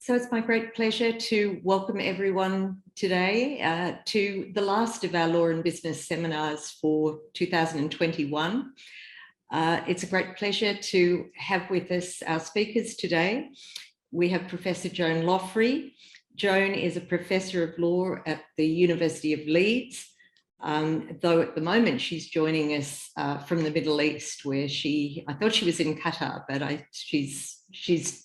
So it's my great pleasure to welcome everyone today to the last of our Law and Business seminars for 2021. It's a great pleasure to have with us our speakers today. We have Professor Joan Loffrey. Joan is a professor of law at the University of Leeds, though at the moment she's joining us from the Middle East, where I thought she was in Qatar, but she's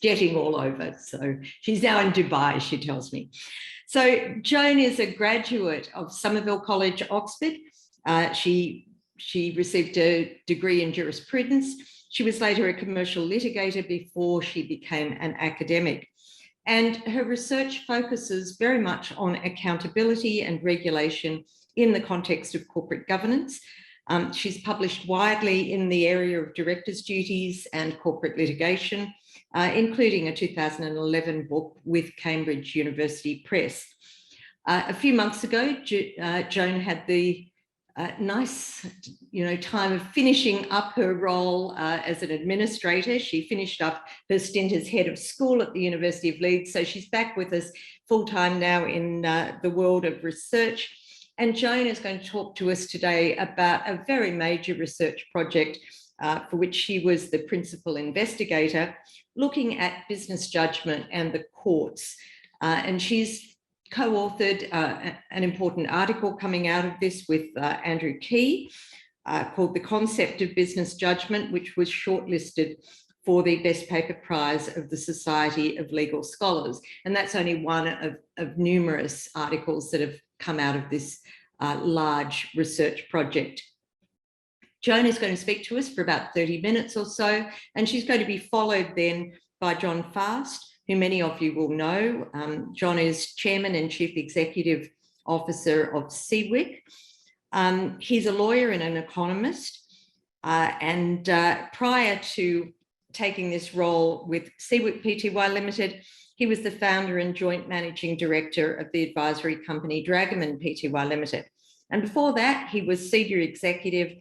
jetting all over. So she's now in Dubai, she tells me. So Joan is a graduate of Somerville College, Oxford. She received a degree in jurisprudence. She was later a commercial litigator before she became an academic. And her research focuses very much on accountability and regulation in the context of corporate governance. She's published widely in the area of directors' duties and corporate litigation, including a 2011 book with Cambridge University Press. A few months ago, Joan had the nice, time of finishing up her role as an administrator. She finished up her stint as head of school at the University of Leeds, so she's back with us full-time now in the world of research. And Joan is going to talk to us today about a very major research project for which she was the principal investigator, looking at business judgment and the courts. And she's co-authored an important article coming out of this with Andrew Key called The Concept of Business Judgment, which was shortlisted for the Best Paper Prize of the Society of Legal Scholars. And that's only one of numerous articles that have come out of this large research project. Joan is going to speak to us for about 30 minutes or so, and she's going to be followed then by John Fast, who many of you will know. John is Chairman and Chief Executive Officer of CWIC. He's a lawyer and an economist. And prior to taking this role with CWIC Pty Limited, he was the founder and joint managing director of the advisory company Judgement Pty Limited. And before that, he was senior executive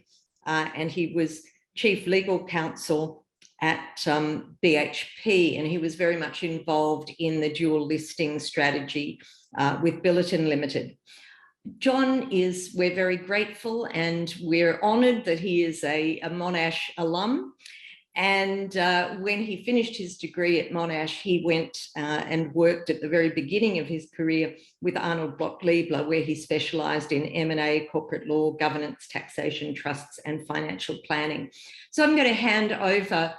and he was chief legal counsel at BHP, and he was very much involved in the dual listing strategy with Billiton Limited. John we're very grateful and we're honoured that he is a Monash alum. And when he finished his degree at Monash, he went and worked at the very beginning of his career with Arnold Bloch-Leibler, where he specialised in M&A, corporate law, governance, taxation, trusts, and financial planning. So I'm going to hand over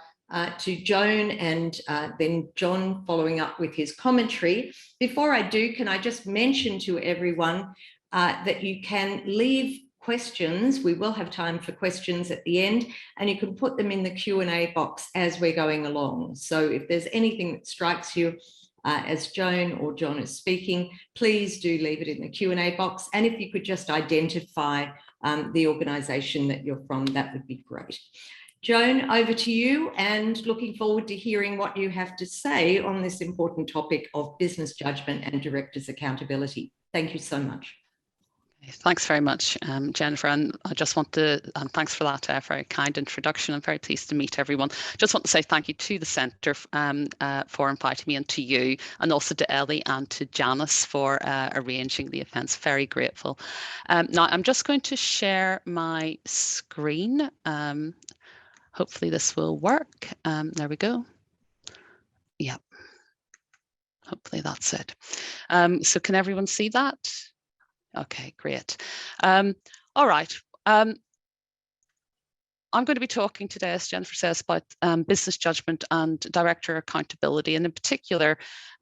to Joan and then John following up with his commentary. Before I do, can I just mention to everyone that you can leave questions. We will have time for questions at the end, and you can put them in the Q&A box as we're going along. So if there's anything that strikes you as Joan or John is speaking, please do leave it in the Q&A box. And if you could just identify the organisation that you're from, that would be great. Joan, over to you, and looking forward to hearing what you have to say on this important topic of business judgment and directors' accountability. Thank you so much. Thanks very much, Jennifer, and I just want to, thanks for that very kind introduction. I'm very pleased to meet everyone. Just want to say thank you to the Centre for inviting me, and to you, and also to Ellie and to Janice for arranging the events. Very grateful. Now, I'm just going to share my screen. Hopefully this will work. There we go. Yep. Hopefully that's it. So can everyone see that? Okay, great. All right. I'm going to be talking today, as Jennifer says, about business judgment and director accountability, and in particular,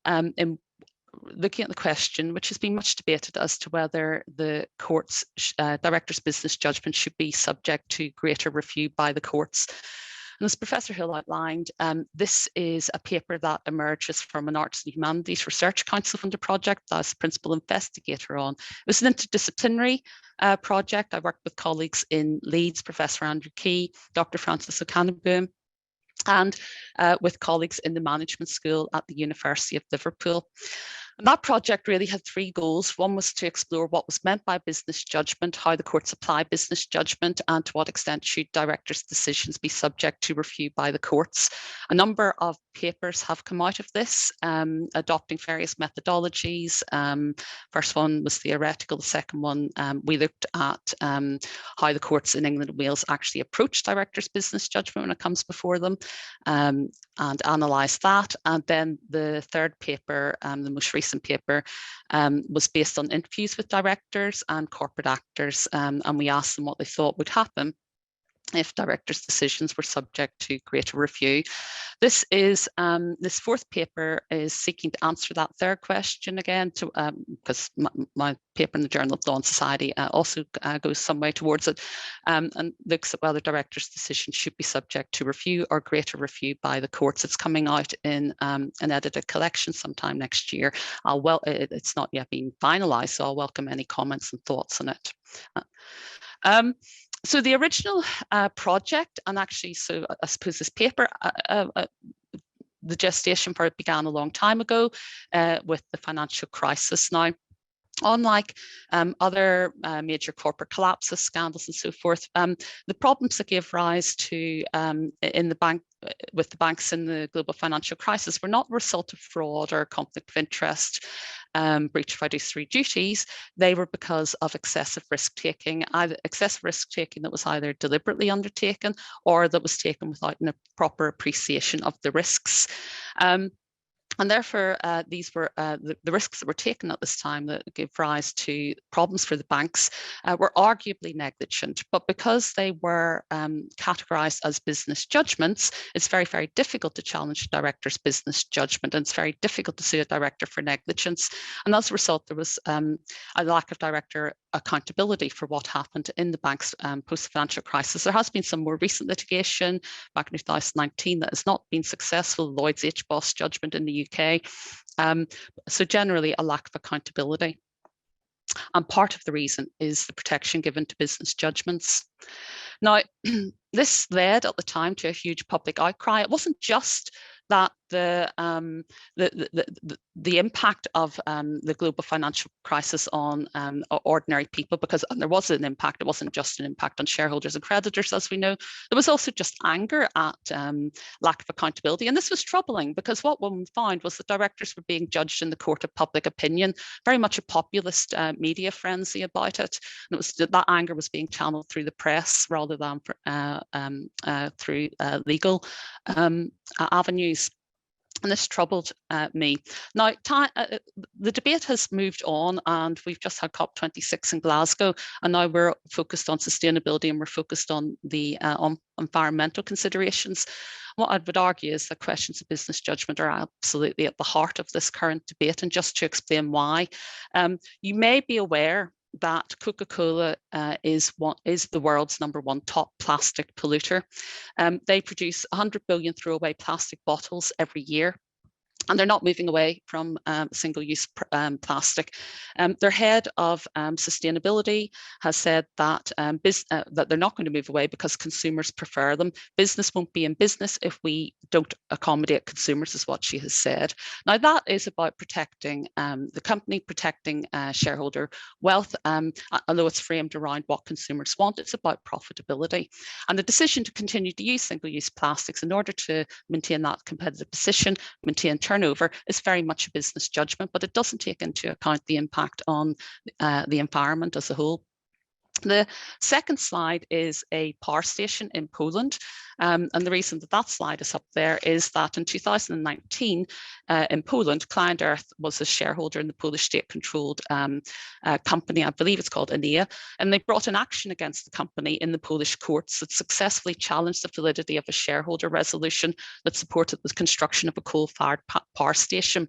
in looking at the question, which has been much debated, as to whether the courts, directors' business judgment should be subject to greater review by the courts. And as Professor Hill outlined, this is a paper that emerges from an Arts and Humanities Research Council funded project that I was principal investigator on. It was an interdisciplinary project. I worked with colleagues in Leeds, Professor Andrew Key, Dr. Francis O'Cannaboom, and with colleagues in the management school at the University of Liverpool. And that project really had three goals. One was to explore what was meant by business judgment, how the courts apply business judgment, and to what extent should directors' decisions be subject to review by the courts. A number of papers have come out of this, adopting various methodologies. First one was theoretical. The second one, we looked at how the courts in England and Wales actually approach directors' business judgment when it comes before them, and analysed that. And then the third paper, the most recent paper, was based on interviews with directors and corporate actors, and we asked them what they thought would happen if directors' decisions were subject to greater review. This fourth paper is seeking to answer that third question again, because my paper in the Journal of Law and Society also goes some way towards it, and looks at whether directors' decisions should be subject to review or greater review by the courts. It's coming out in an edited collection sometime next year. It's not yet been finalised, so I'll welcome any comments and thoughts on it. So the original project, and actually, so I suppose this paper, the gestation for it began a long time ago with the financial crisis. Now, unlike other major corporate collapses, scandals, and so forth, the problems that gave rise to with the banks in the global financial crisis were not the result of fraud or conflict of interest, breach of fiduciary duties. They were because of excessive risk taking, that was either deliberately undertaken or that was taken without a proper appreciation of the risks. And therefore, these were the risks that were taken at this time that gave rise to problems for the banks were arguably negligent. But because they were categorized as business judgments, it's very, very difficult to challenge a director's business judgment, and it's very difficult to sue a director for negligence. And as a result, there was a lack of director accountability for what happened in the banks post-financial crisis. There has been some more recent litigation back in 2019 that has not been successful, Lloyd's HBOS judgment in the UK. So generally a lack of accountability. And part of the reason is the protection given to business judgments. Now, this led at the time to a huge public outcry. It wasn't just that the impact of the global financial crisis on ordinary people, because there was an impact. It wasn't just an impact on shareholders and creditors, as we know. There was also just anger at lack of accountability. And this was troubling because what one found was that directors were being judged in the court of public opinion, very much a populist media frenzy about it. And it was that anger was being channeled through the press rather than through legal avenues. And this troubled me. Now, the debate has moved on, and we've just had COP26 in Glasgow, and now we're focused on sustainability and we're focused on the environmental considerations. What I would argue is that questions of business judgment are absolutely at the heart of this current debate, and just to explain why, you may be aware that Coca-Cola is the world's #1 top plastic polluter. They produce 100 billion throwaway plastic bottles every year. And they're not moving away from single-use plastic. Their head of sustainability has said that that they're not going to move away because consumers prefer them. Business won't be in business if we don't accommodate consumers, is what she has said. Now, that is about protecting the company, protecting shareholder wealth, although it's framed around what consumers want. It's about profitability. And the decision to continue to use single-use plastics in order to maintain that competitive position, maintain turnover, is very much a business judgment, but it doesn't take into account the impact on the environment as a whole. The second slide is a power station in Poland. And the reason that that slide is up there is that in 2019, in Poland, Client Earth was a shareholder in the Polish state-controlled company, I believe it's called Enea, and they brought an action against the company in the Polish courts that successfully challenged the validity of a shareholder resolution that supported the construction of a coal-fired power station.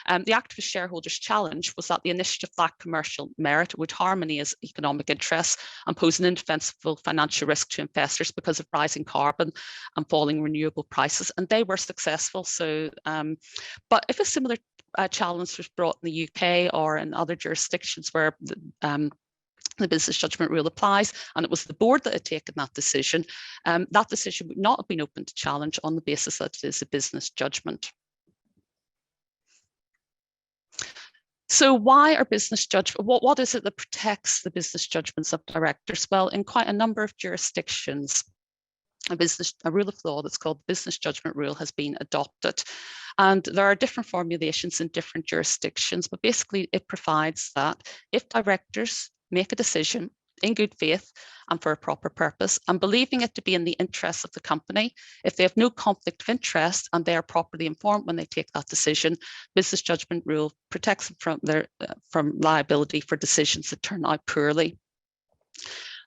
The activist shareholders' challenge was that the initiative lacked commercial merit, would harm Enea's economic interests, and pose an indefensible financial risk to investors because of rising carbon and falling renewable prices, and they were successful. So, but if a similar challenge was brought in the UK or in other jurisdictions where the business judgment rule applies, and it was the board that had taken that decision would not have been open to challenge on the basis that it is a business judgment. So why are business judgment, what is it that protects the business judgments of directors? Well, in quite a number of jurisdictions, a rule of law that's called the business judgment rule has been adopted. And there are different formulations in different jurisdictions, but basically it provides that if directors make a decision in good faith and for a proper purpose and believing it to be in the interests of the company, if they have no conflict of interest and they are properly informed when they take that decision, business judgment rule protects them from liability for decisions that turn out poorly.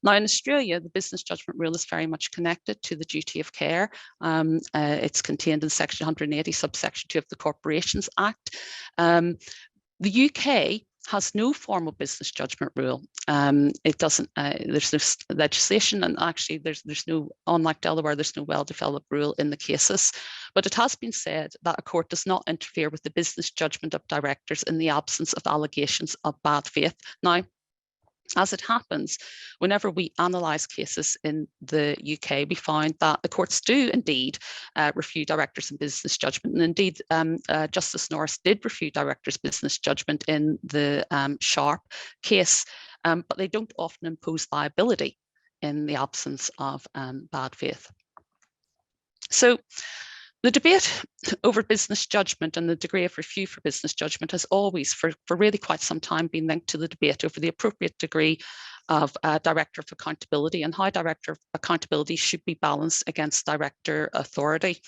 Now, in Australia, the business judgment rule is very much connected to the duty of care. It's contained in Section 180, subsection 2 of the Corporations Act. The UK has no formal business judgment rule. It doesn't, there's no legislation, and actually there's no, unlike Delaware, there's no well-developed rule in the cases. But it has been said that a court does not interfere with the business judgment of directors in the absence of allegations of bad faith. Now, as it happens, whenever we analyse cases in the UK, we find that the courts do indeed review directors' and business judgment. And indeed, Justice Norris did review directors' business judgment in the Sharp case, but they don't often impose liability in the absence of bad faith. So the debate over business judgment and the degree of review for business judgment has always, for really quite some time, been linked to the debate over the appropriate degree of director of accountability and how director of accountability should be balanced against director authority.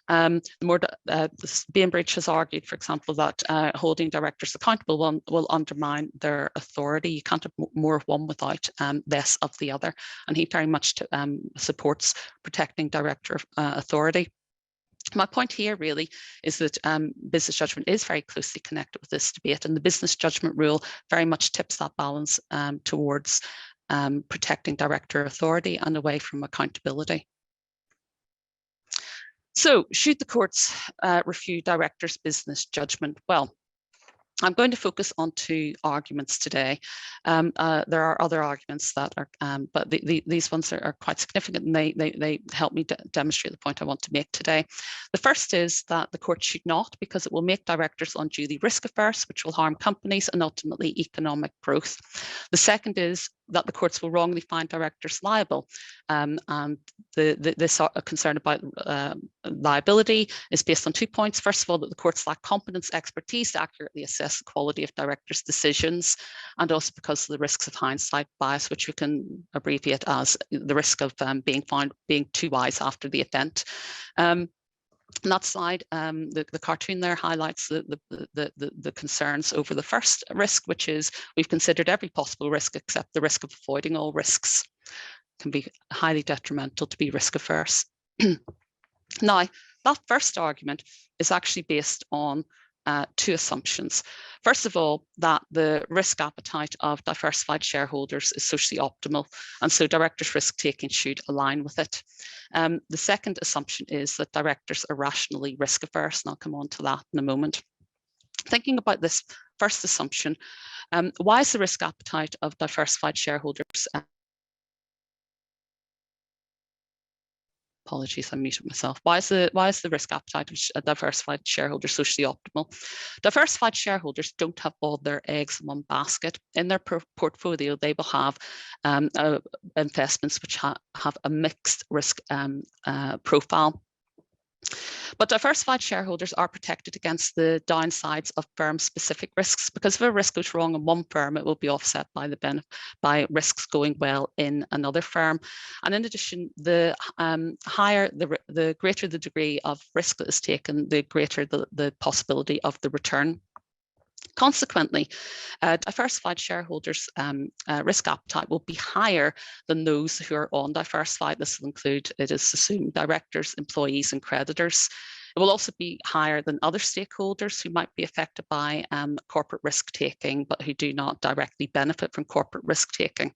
Bainbridge has argued, for example, that holding directors accountable will undermine their authority. You can't have more of one without less of the other. And he very much supports protecting director authority. My point here really is that business judgment is very closely connected with this debate, and the business judgment rule very much tips that balance towards protecting director authority and away from accountability. So, should the courts review directors' business judgment? Well, I'm going to focus on two arguments today. There are other arguments that are, but these ones are quite significant, and they help me demonstrate the point I want to make today. The first is that the court should not, because it will make directors unduly risk averse, which will harm companies and ultimately economic growth. The second is that the courts will wrongly find directors liable. And this concern about liability is based on 2 points. First of all, that the courts lack competence, expertise to accurately assess the quality of directors' decisions, and also because of the risks of hindsight bias, which we can abbreviate as the risk of being too wise after the event. On that slide, the cartoon there highlights the concerns over the first risk, which is we've considered every possible risk except the risk of avoiding all risks. It can be highly detrimental to be risk averse. Now, that first argument is actually based on two assumptions. First of all, that the risk appetite of diversified shareholders is socially optimal, and so directors' risk taking should align with it. The second assumption is that directors are rationally risk averse, and I'll come on to that in a moment. Thinking about this first assumption, why is the risk appetite of diversified shareholders apologies, I muted myself. Why is the risk appetite of diversified shareholders socially optimal? Diversified shareholders don't have all their eggs in one basket. In their portfolio, they will have investments which have a mixed risk profile. But diversified shareholders are protected against the downsides of firm-specific risks, because if a risk goes wrong in one firm, it will be offset by risks going well in another firm. And in addition, the greater the degree of risk that is taken, the greater the possibility of the return. Consequently, diversified shareholders' risk appetite will be higher than those who are undiversified. This will include, it is assumed, directors, employees, and creditors. It will also be higher than other stakeholders who might be affected by corporate risk taking, but who do not directly benefit from corporate risk taking.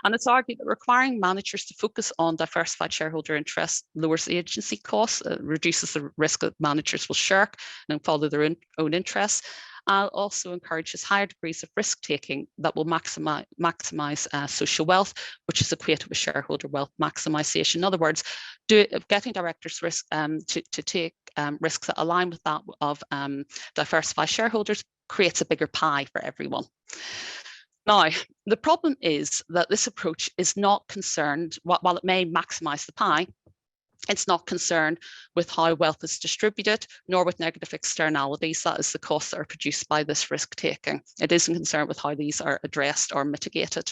And it's argued that requiring managers to focus on diversified shareholder interests lowers agency costs, reduces the risk that managers will shirk and follow their own interests, and also encourages higher degrees of risk-taking that will maximize social wealth, which is equated with shareholder wealth maximization. In other words, getting directors risk to take risks that align with that of diversified shareholders creates a bigger pie for everyone. Now, the problem is that this approach is not concerned, while it may maximize the pie, it's not concerned with how wealth is distributed, nor with negative externalities, that is the costs that are produced by this risk taking. It isn't concerned with how these are addressed or mitigated.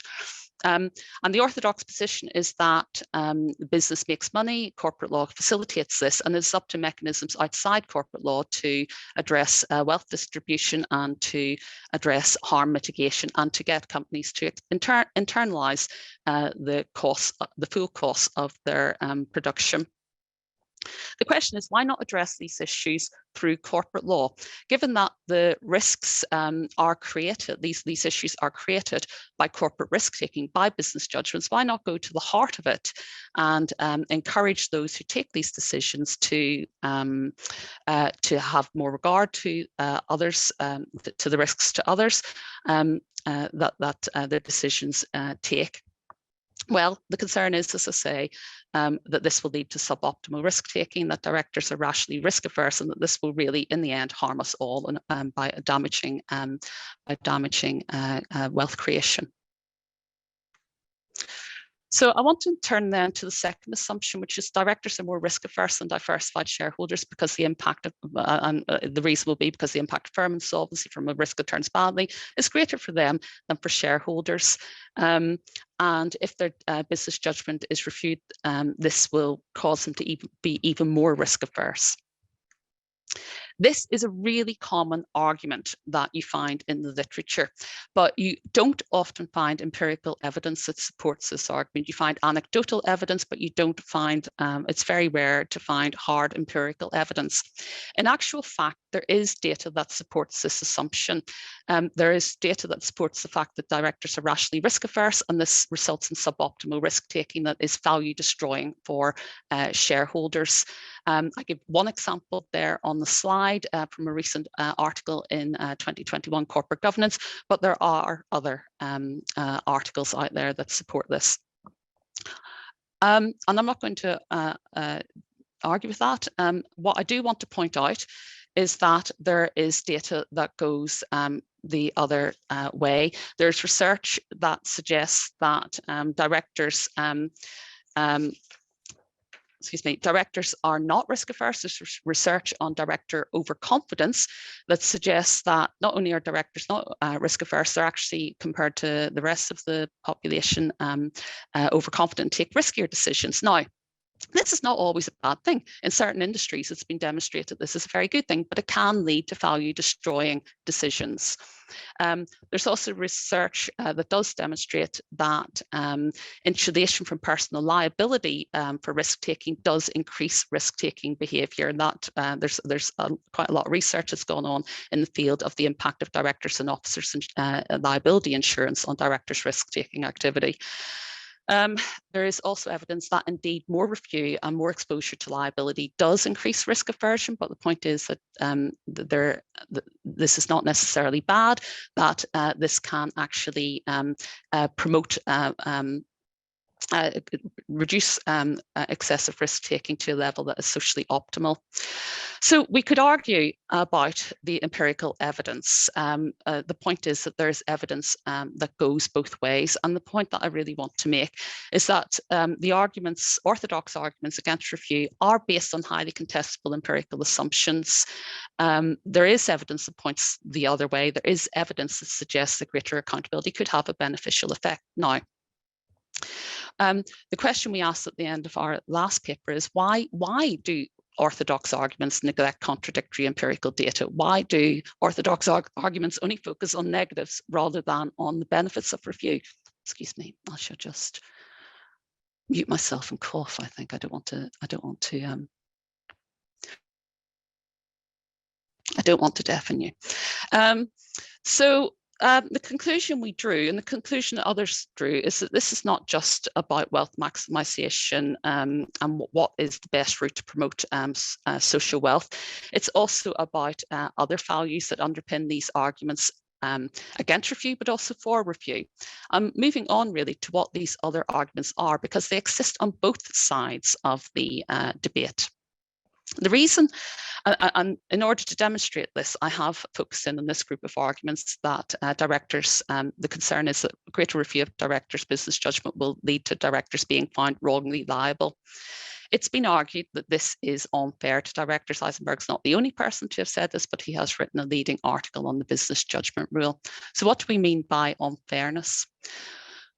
And the orthodox position is that the business makes money, corporate law facilitates this, and it's up to mechanisms outside corporate law to address wealth distribution and to address harm mitigation and to get companies to internalize the full cost of their production. The question is, why not address these issues through corporate law? Given that the risks are created, these issues are created by corporate risk-taking, by business judgments, why not go to the heart of it and encourage those who take these decisions to have more regard to others, to the risks to others that the decisions take? Well, the concern is, as I say, that this will lead to suboptimal risk-taking, that directors are rationally risk-averse, and that this will really, in the end, harm us all by damaging wealth creation. So I want to turn then to the second assumption, which is directors are more risk-averse than diversified shareholders because the impact of, the reason will be because the impact of firm insolvency from a risk that turns badly is greater for them than for shareholders. And if their business judgment is reviewed, this will cause them to be even more risk-averse. This is a really common argument that you find in the literature, but you don't often find empirical evidence that supports this argument. You find anecdotal evidence, but you don't find, it's very rare to find hard empirical evidence. In actual fact, there is data that supports this assumption. There is data that supports the fact that directors are rationally risk-averse, and this results in suboptimal risk-taking that is value-destroying for shareholders. I give one example there on the slide from a recent article in 2021 Corporate Governance, but there are other articles out there that support this. And I'm not going to argue with that. What I do want to point out is that there is data that goes the other way. There's research that suggests that directors directors are not risk-averse. There's research on director overconfidence that suggests that not only are directors not risk-averse, they're actually, compared to the rest of the population, overconfident and take riskier decisions. Now, this is not always a bad thing. In certain industries, it's been demonstrated this is a very good thing, but it can lead to value-destroying decisions. There's also research that does demonstrate that insulation from personal liability for risk-taking does increase risk-taking behaviour, and that there's quite a lot of research that's gone on in the field of the impact of directors and officers and liability insurance on directors' risk-taking activity. There is also evidence that indeed more review and more exposure to liability does increase risk aversion, but the point is that this is not necessarily bad, that this can actually promote reduce excessive risk-taking to a level that is socially optimal. So we could argue about the empirical evidence. The point is that there's evidence that goes both ways. And the point that I really want to make is that the arguments, orthodox arguments against review, are based on highly contestable empirical assumptions. There is evidence that points the other way. There is evidence that suggests that greater accountability could have a beneficial effect. Now, the question we asked at the end of our last paper is why do orthodox arguments neglect contradictory empirical data? Why do orthodox arguments only focus on negatives rather than on the benefits of review? Excuse me, I should just mute myself and cough. I think I don't want to deafen you. The conclusion we drew, and the conclusion that others drew, is that this is not just about wealth maximization and what is the best route to promote social wealth. It's also about other values that underpin these arguments against review, but also for review. I'm moving on really to what these other arguments are, because they exist on both sides of the debate. The reason, and in order to demonstrate this, I have focused in on this group of arguments that directors, the concern is that greater review of directors' business judgment will lead to directors being found wrongly liable. It's been argued that this is unfair to directors. Eisenberg's not the only person to have said this, but he has written a leading article on the business judgment rule. So what do we mean by unfairness?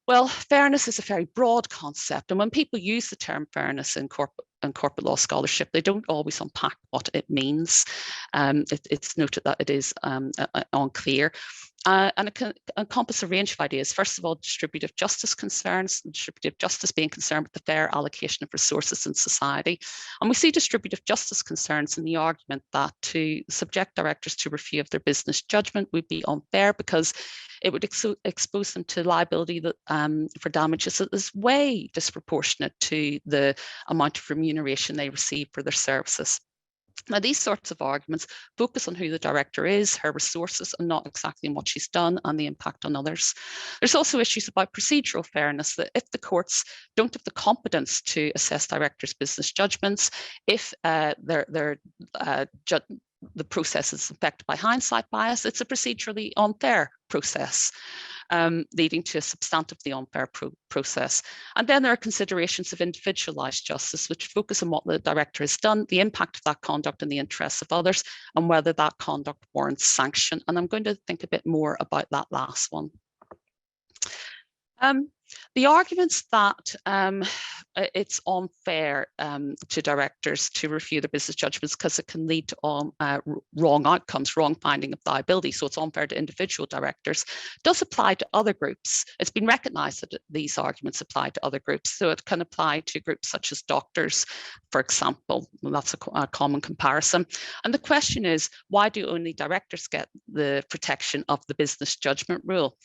Well, fairness is a very broad concept, and when people use the term fairness in corporate law scholarship, they don't always unpack what it means. It's noted that it is unclear. And it can encompass a range of ideas. First of all, distributive justice concerns, distributive justice being concerned with the fair allocation of resources in society. And we see distributive justice concerns in the argument that to subject directors to review of their business judgment would be unfair because it would expose them to liability that, for damages that is way disproportionate to the amount of remuneration they receive for their services. Now, these sorts of arguments focus on who the director is, her resources, and not exactly on what she's done and the impact on others. There's also issues about procedural fairness, that if the courts don't have the competence to assess directors' business judgments, if the process is affected by hindsight bias, it's a procedurally unfair process, leading to a substantively unfair process. And then there are considerations of individualized justice, which focus on what the director has done, the impact of that conduct in the interests of others, and whether that conduct warrants sanction. And I'm going to think a bit more about that last one. The arguments that it's unfair to directors to review their business judgments because it can lead to wrong outcomes, wrong finding of liability, so it's unfair to individual directors, does apply to other groups. It's been recognised that these arguments apply to other groups, so it can apply to groups such as doctors, for example. Well, that's a common comparison. And the question is, why do only directors get the protection of the business judgment rule?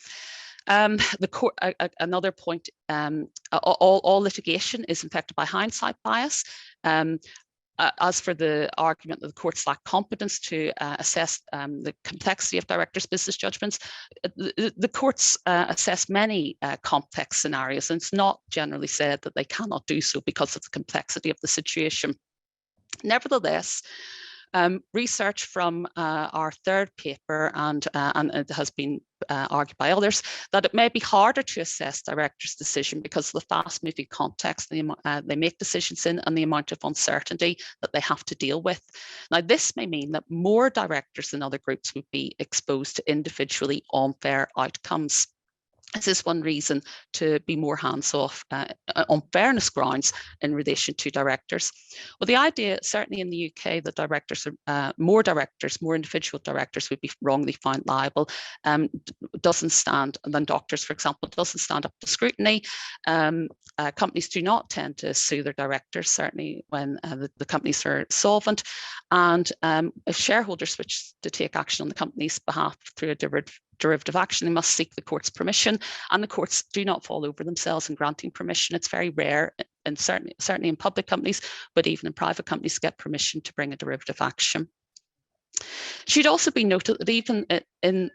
Another point, all litigation is infected by hindsight bias. As for the argument that the courts lack competence to assess the complexity of directors' business judgments, the courts assess many complex scenarios, and it's not generally said that they cannot do so because of the complexity of the situation. Nevertheless, research from our third paper, and it has been argued by others, that it may be harder to assess directors' decision because of the fast-moving context they make decisions in and the amount of uncertainty that they have to deal with. Now, this may mean that more directors than other groups would be exposed to individually unfair outcomes. This is one reason to be more hands-off on fairness grounds in relation to directors. Well, the idea, certainly in the UK, that more individual directors would be wrongly found liable, doesn't stand, than doctors, for example, doesn't stand up to scrutiny. Companies do not tend to sue their directors, certainly when the companies are solvent. And if shareholders wish to take action on the company's behalf through a derivative action, they must seek the court's permission, and the courts do not fall over themselves in granting permission. It's very rare, and certainly in public companies, but even in private companies, to get permission to bring a derivative action. It should also be noted that even in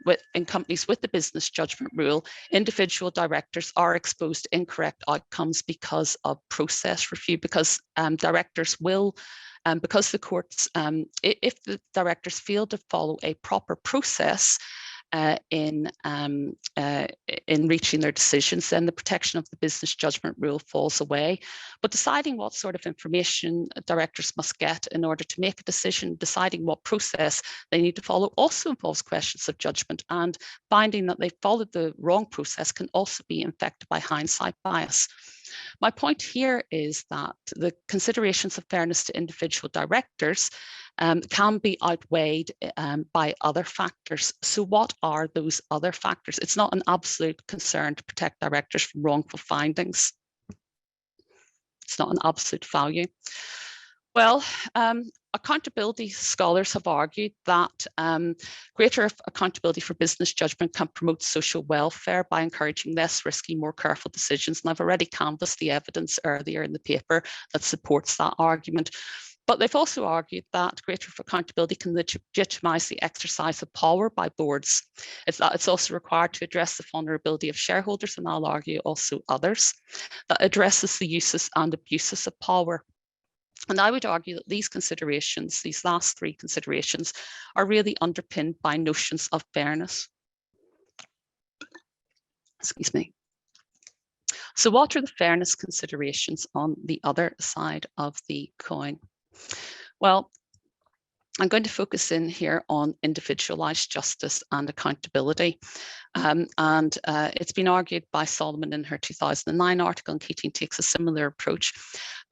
companies with the business judgment rule, individual directors are exposed to incorrect outcomes because of process review, because directors will, because the courts, if the directors fail to follow a proper process in reaching their decisions, then the protection of the business judgment rule falls away. But deciding what sort of information directors must get in order to make a decision, deciding what process they need to follow, also involves questions of judgment, and finding that they followed the wrong process can also be infected by hindsight bias. My point here is that the considerations of fairness to individual directors can be outweighed by other factors. So what are those other factors? It's not an absolute concern to protect directors from wrongful findings. It's not an absolute value. Well, accountability scholars have argued that greater accountability for business judgment can promote social welfare by encouraging less risky, more careful decisions. And I've already canvassed the evidence earlier in the paper that supports that argument. But they've also argued that greater accountability can legitimise the exercise of power by boards. It's also required to address the vulnerability of shareholders, and I'll argue also others, that addresses the uses and abuses of power. And I would argue that these considerations, these last three considerations, are really underpinned by notions of fairness. Excuse me. So what are the fairness considerations on the other side of the coin? Well, I'm going to focus in here on individualized justice and accountability. It's been argued by Solomon in her 2009 article, and Keating takes a similar approach,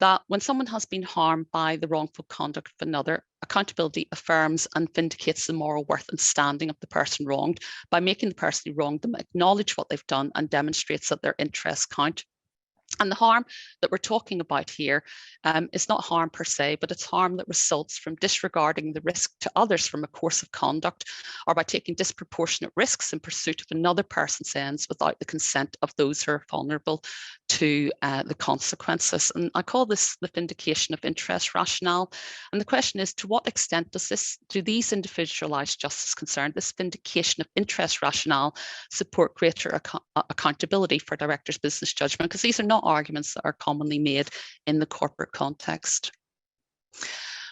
that when someone has been harmed by the wrongful conduct of another, accountability affirms and vindicates the moral worth and standing of the person wronged by making the person who wronged them acknowledge what they've done and demonstrates that their interests count. And the harm that we're talking about here is not harm per se, but it's harm that results from disregarding the risk to others from a course of conduct, or by taking disproportionate risks in pursuit of another person's ends without the consent of those who are vulnerable to the consequences. And I call this the vindication of interest rationale. And the question is, to what extent do these individualized justice concerns, this vindication of interest rationale, support greater accountability for directors' business judgment? Because these are not arguments that are commonly made in the corporate context.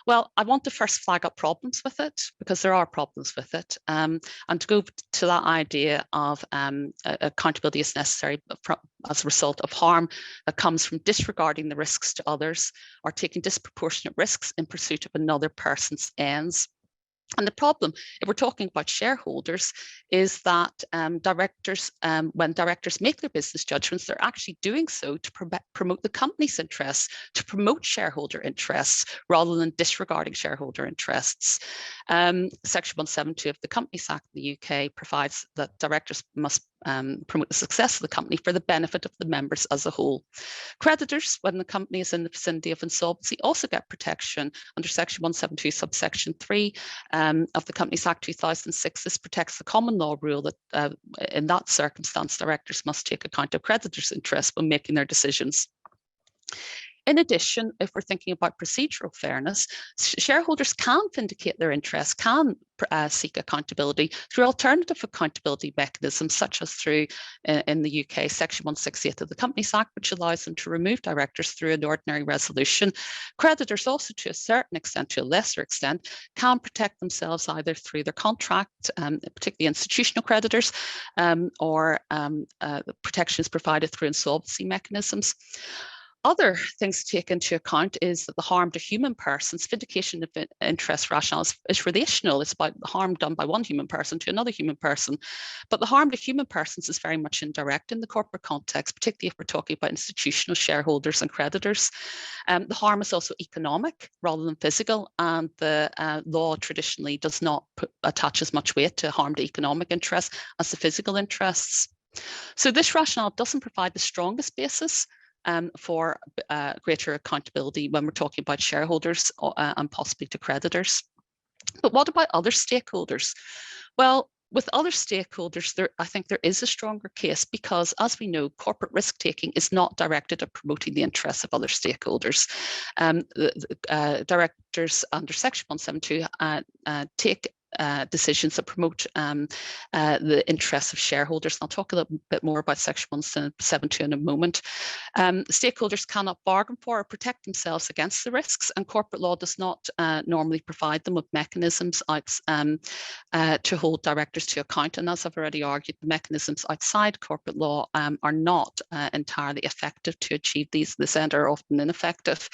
Well, I want to first flag up problems with it, because there are problems with it. And to go to that idea of accountability is necessary as a result of harm that comes from disregarding the risks to others or taking disproportionate risks in pursuit of another person's ends. And the problem, if we're talking about shareholders, is that directors, when directors make their business judgments, they're actually doing so to promote the company's interests, to promote shareholder interests, rather than disregarding shareholder interests. Section 172 of the Companies Act in the UK provides that directors must promote the success of the company for the benefit of the members as a whole. Creditors, when the company is in the vicinity of insolvency, also get protection under Section 172, subsection 3 of the Companies Act 2006. This protects the common law rule that in that circumstance, directors must take account of creditors' interests when making their decisions. In addition, if we're thinking about procedural fairness, shareholders can vindicate their interests, can seek accountability through alternative accountability mechanisms, such as through, in the UK, Section 168 of the Companies Act, which allows them to remove directors through an ordinary resolution. Creditors also, to a certain extent, to a lesser extent, can protect themselves either through their contract, particularly institutional creditors, or protections provided through insolvency mechanisms. Other things to take into account is that the harm to human persons, vindication of interest rationale is relational. It's about harm done by one human person to another human person. But the harm to human persons is very much indirect in the corporate context, particularly if we're talking about institutional shareholders and creditors. The harm is also economic rather than physical, and the law traditionally does not attach as much weight to harm to economic interests as the physical interests. So this rationale doesn't provide the strongest basis for greater accountability when we're talking about shareholders and possibly to creditors. But what about other stakeholders? Well, with other stakeholders, I think there is a stronger case, because, as we know, corporate risk-taking is not directed at promoting the interests of other stakeholders. Directors under Section 172 take decisions that promote the interests of shareholders. And I'll talk a little bit more about Section 172 in a moment. Stakeholders cannot bargain for or protect themselves against the risks, and corporate law does not normally provide them with mechanisms to hold directors to account. And as I've already argued, the mechanisms outside corporate law are not entirely effective to achieve this end, are often ineffective.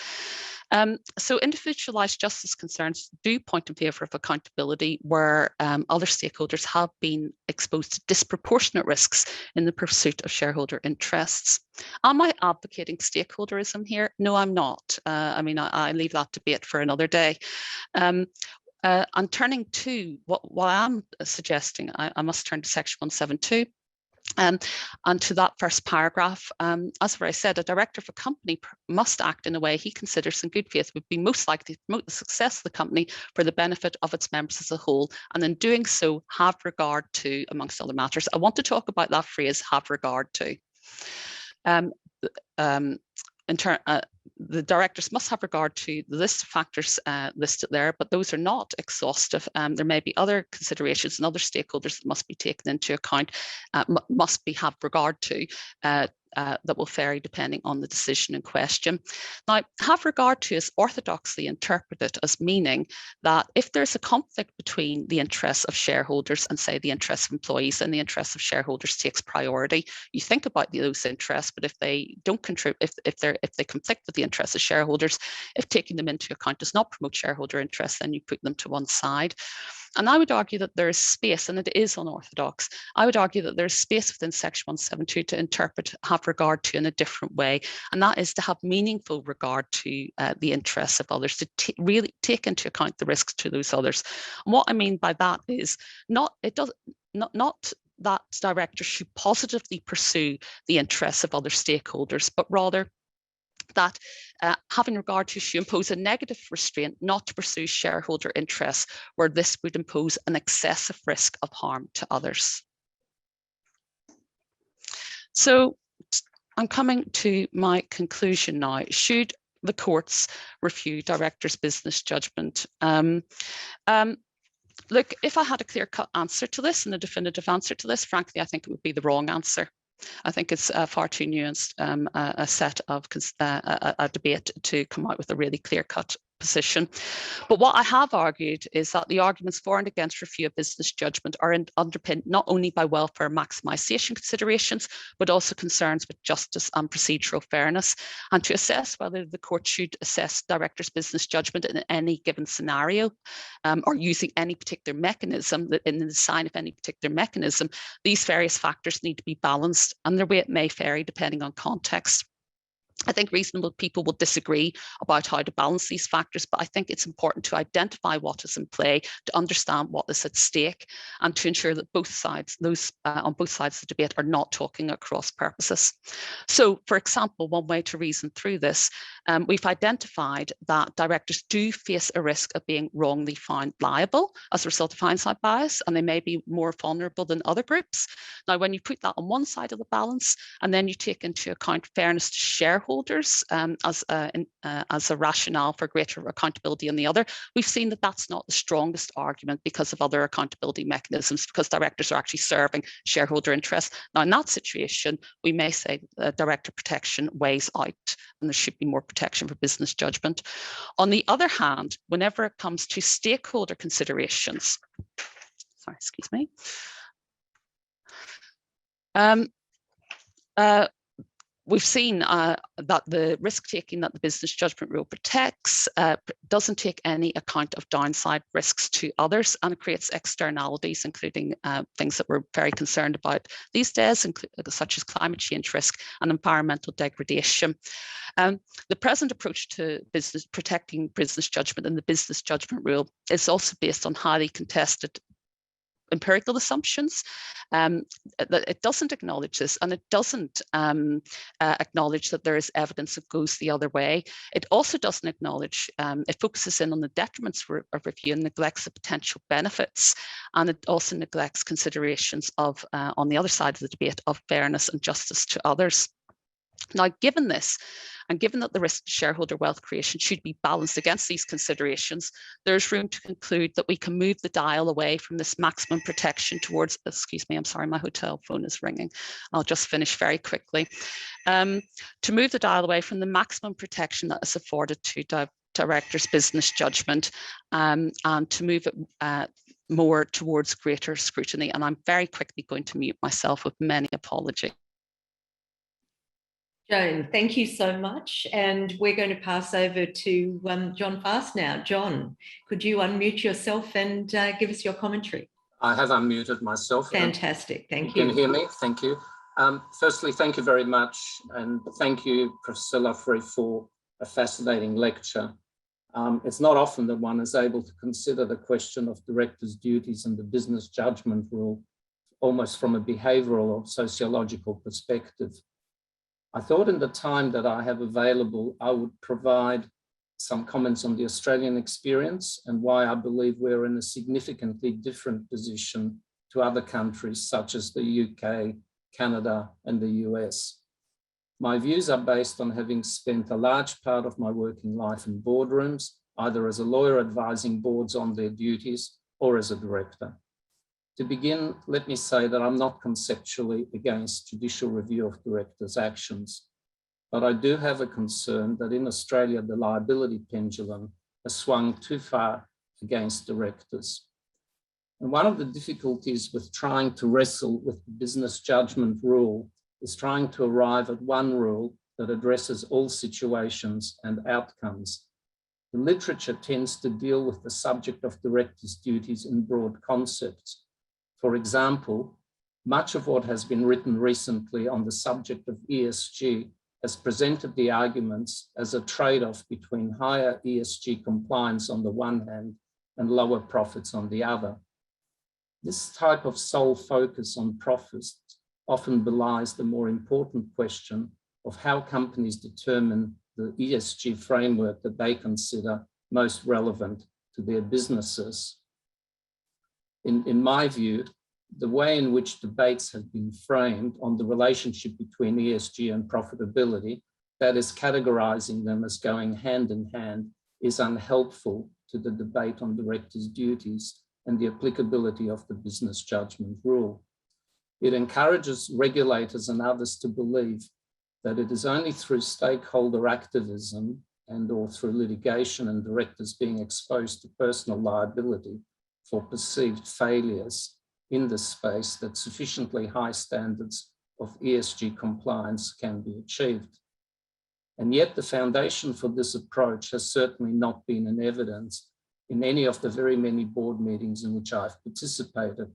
So individualized justice concerns do point in favour of accountability where other stakeholders have been exposed to disproportionate risks in the pursuit of shareholder interests. Am I advocating stakeholderism here? No, I'm not. I leave that debate for another day. And turning to what I'm suggesting, I must turn to Section 172. And to that first paragraph, as I said, a director of a company must act in a way he considers in good faith would be most likely to promote the success of the company for the benefit of its members as a whole, and in doing so have regard to, amongst other matters. I want to talk about that phrase, have regard to. The directors must have regard to the list of factors listed there, but those are not exhaustive. There may be other considerations and other stakeholders that must be taken into account, have regard to that will vary depending on the decision in question. Now, have regard to is orthodoxly interpreted as meaning that if there's a conflict between the interests of shareholders and, say, the interests of employees, and the interests of shareholders takes priority, you think about those interests, but if they don't contribute, if they conflict with the interests of shareholders, if taking them into account does not promote shareholder interests, then you put them to one side. And I would argue that there is space, and it is unorthodox. I would argue that there's space within Section 172 to interpret have regard to in a different way, and that is to have meaningful regard to the interests of others, to really take into account the risks to those others. And what I mean by that is not that directors should positively pursue the interests of other stakeholders, but rather that having regard to should impose a negative restraint not to pursue shareholder interests where this would impose an excessive risk of harm to others. So I'm coming to my conclusion now. Should the courts review directors' business judgment? Look, if I had a clear-cut answer to this and a definitive answer to this, frankly, I think it would be the wrong answer. I think it's far too nuanced a set of a debate to come out with a really clear-cut position. But what I have argued is that the arguments for and against review of business judgment are underpinned not only by welfare maximisation considerations, but also concerns with justice and procedural fairness. And to assess whether the court should assess directors' business judgment in any given scenario, or using any particular mechanism, in the design of any particular mechanism, these various factors need to be balanced, and their weight may vary depending on context. I think reasonable people will disagree about how to balance these factors, but I think it's important to identify what is in play, to understand what is at stake, and to ensure that both sides, those on both sides of the debate, are not talking at cross purposes. So, for example, one way to reason through this, we've identified that directors do face a risk of being wrongly found liable as a result of hindsight bias, and they may be more vulnerable than other groups. Now, when you put that on one side of the balance, and then you take into account fairness to shareholders as a rationale for greater accountability on the other, we've seen that that's not the strongest argument because of other accountability mechanisms, because directors are actually serving shareholder interests. Now, in that situation, we may say director protection weighs out and there should be more protection for business judgment. On the other hand, whenever it comes to stakeholder considerations, we've seen that the risk-taking that the business judgment rule protects doesn't take any account of downside risks to others, and it creates externalities, including things that we're very concerned about these days, such as climate change risk and environmental degradation. The present approach to protecting business judgment in the business judgment rule is also based on highly contested empirical assumptions. It doesn't acknowledge this, and it doesn't acknowledge that there is evidence that goes the other way. It also doesn't acknowledge, it focuses in on the detriments of review and neglects the potential benefits, and it also neglects considerations of, on the other side of the debate, of fairness and justice to others. Now, given this, and given that the risk to shareholder wealth creation should be balanced against these considerations, there's room to conclude that we can move the dial away from this maximum protection towards, excuse me, I'm sorry, my hotel phone is ringing. I'll just finish very quickly. To move the dial away from the maximum protection that is afforded to directors' business judgment, and to move it more towards greater scrutiny. And I'm very quickly going to mute myself with many apologies. Joan, thank you so much. And we're going to pass over to John Fast now. John, could you unmute yourself and give us your commentary? I have unmuted myself. Fantastic. Thank you. You can hear me? Thank you. Firstly, thank you very much. And thank you, Priscilla Free, for a fascinating lecture. It's not often that one is able to consider the question of directors' duties and the business judgment rule almost from a behavioural or sociological perspective. I thought in the time that I have available, I would provide some comments on the Australian experience and why I believe we're in a significantly different position to other countries such as the UK, Canada, and the US. My views are based on having spent a large part of my working life in boardrooms, either as a lawyer advising boards on their duties or as a director. To begin, let me say that I'm not conceptually against judicial review of directors' actions, but I do have a concern that in Australia, the liability pendulum has swung too far against directors. And one of the difficulties with trying to wrestle with the business judgment rule is trying to arrive at one rule that addresses all situations and outcomes. The literature tends to deal with the subject of directors' duties in broad concepts. For example, much of what has been written recently on the subject of ESG has presented the arguments as a trade-off between higher ESG compliance on the one hand and lower profits on the other. This type of sole focus on profits often belies the more important question of how companies determine the ESG framework that they consider most relevant to their businesses. In my view, the way in which debates have been framed on the relationship between ESG and profitability, that is categorizing them as going hand in hand, is unhelpful to the debate on directors' duties and the applicability of the business judgment rule. It encourages regulators and others to believe that it is only through stakeholder activism and/or through litigation and directors being exposed to personal liability for perceived failures in this space that sufficiently high standards of ESG compliance can be achieved. And yet the foundation for this approach has certainly not been in evidence in any of the very many board meetings in which I've participated.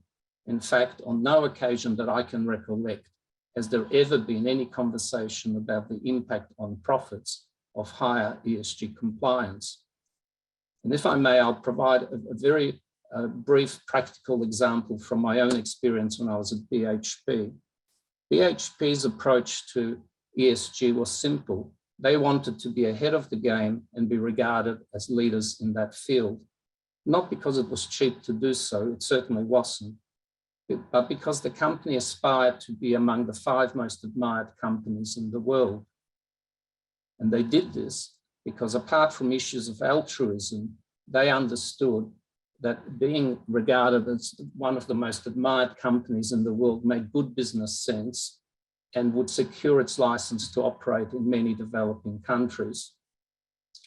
In fact, on no occasion that I can recollect has there ever been any conversation about the impact on profits of higher ESG compliance. And if I may, I'll provide a very brief practical example from my own experience when I was at BHP. BHP's approach to ESG was simple. They wanted to be ahead of the game and be regarded as leaders in that field. Not because it was cheap to do so, it certainly wasn't, but because the company aspired to be among the 5 most admired companies in the world. And they did this because apart from issues of altruism, they understood that being regarded as one of the most admired companies in the world made good business sense and would secure its license to operate in many developing countries.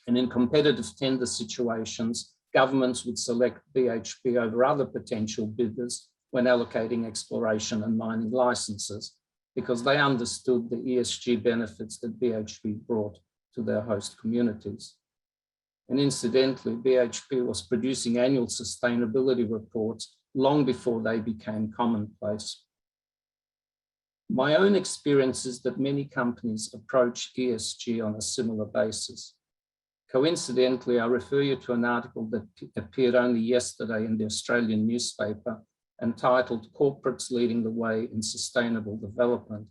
And in competitive tender situations, governments would select BHP over other potential bidders when allocating exploration and mining licenses, because they understood the ESG benefits that BHP brought to their host communities. And incidentally, BHP was producing annual sustainability reports long before they became commonplace. My own experience is that many companies approach ESG on a similar basis. Coincidentally, I refer you to an article that appeared only yesterday in the Australian newspaper entitled "Corporates Leading the Way in Sustainable Development"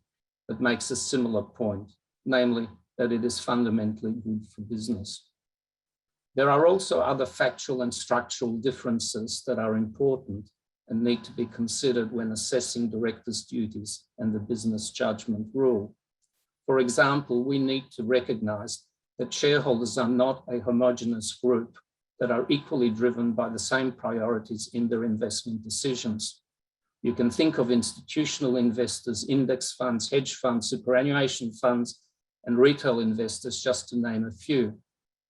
that makes a similar point, namely that it is fundamentally good for business. There are also other factual and structural differences that are important and need to be considered when assessing directors' duties and the business judgment rule. For example, we need to recognize that shareholders are not a homogeneous group that are equally driven by the same priorities in their investment decisions. You can think of institutional investors, index funds, hedge funds, superannuation funds, and retail investors, just to name a few.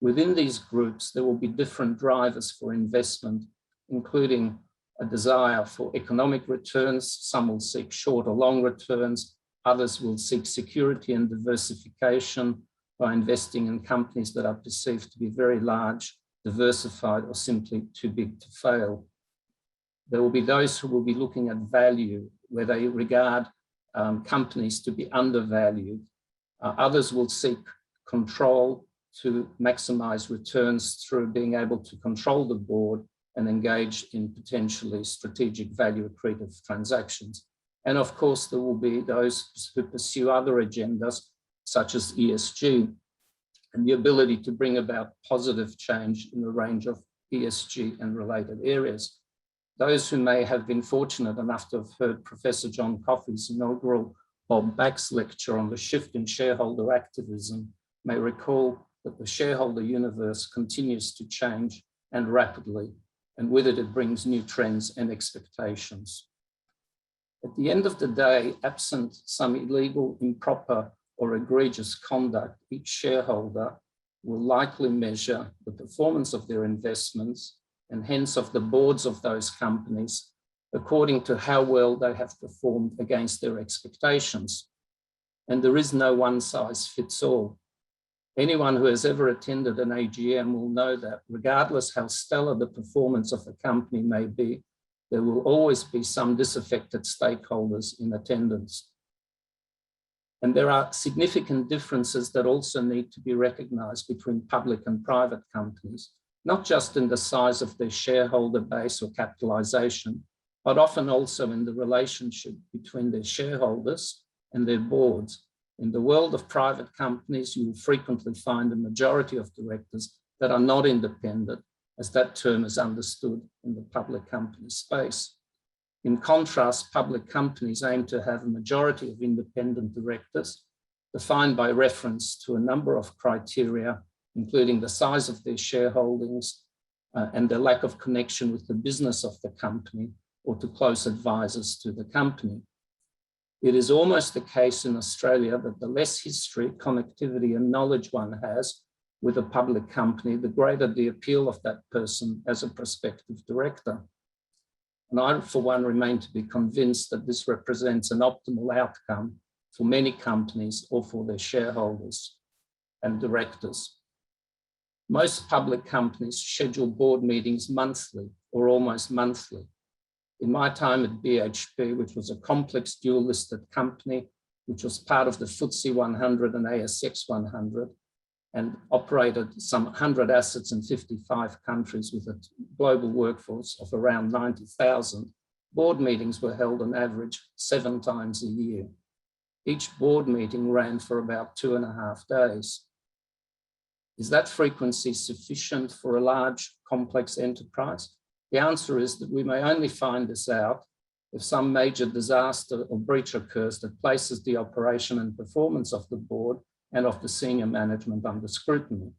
Within these groups, there will be different drivers for investment, including a desire for economic returns. Some will seek short or long returns. Others will seek security and diversification by investing in companies that are perceived to be very large, diversified, or simply too big to fail. There will be those who will be looking at value, where they regard companies to be undervalued. Others will seek control to maximize returns through being able to control the board and engage in potentially strategic value accretive transactions. And of course, there will be those who pursue other agendas, such as ESG, and the ability to bring about positive change in a range of ESG and related areas. Those who may have been fortunate enough to have heard Professor John Coffey's inaugural Bob Bax lecture on the shift in shareholder activism may recall that the shareholder universe continues to change, and rapidly, and with it brings new trends and expectations. At the end of the day, absent some illegal, improper, or egregious conduct, each shareholder will likely measure the performance of their investments and hence of the boards of those companies according to how well they have performed against their expectations. And there is no one size fits all. Anyone who has ever attended an AGM will know that regardless how stellar the performance of a company may be, there will always be some disaffected stakeholders in attendance. And there are significant differences that also need to be recognized between public and private companies, not just in the size of their shareholder base or capitalization, but often also in the relationship between their shareholders and their boards. In the world of private companies, you will frequently find a majority of directors that are not independent, as that term is understood in the public company space. In contrast, public companies aim to have a majority of independent directors, defined by reference to a number of criteria, including the size of their shareholdings and their lack of connection with the business of the company or to close advisors to the company. It is almost the case in Australia that the less history, connectivity, and knowledge one has with a public company, the greater the appeal of that person as a prospective director. And I, for one, remain to be convinced that this represents an optimal outcome for many companies or for their shareholders and directors. Most public companies schedule board meetings monthly or almost monthly. In my time at BHP, which was a complex dual-listed company, which was part of the FTSE 100 and ASX 100, and operated some 100 assets in 55 countries with a global workforce of around 90,000, board meetings were held on average 7 times a year. Each board meeting ran for about 2.5 days. Is that frequency sufficient for a large, complex enterprise? The answer is that we may only find this out if some major disaster or breach occurs that places the operation and performance of the board and of the senior management under scrutiny.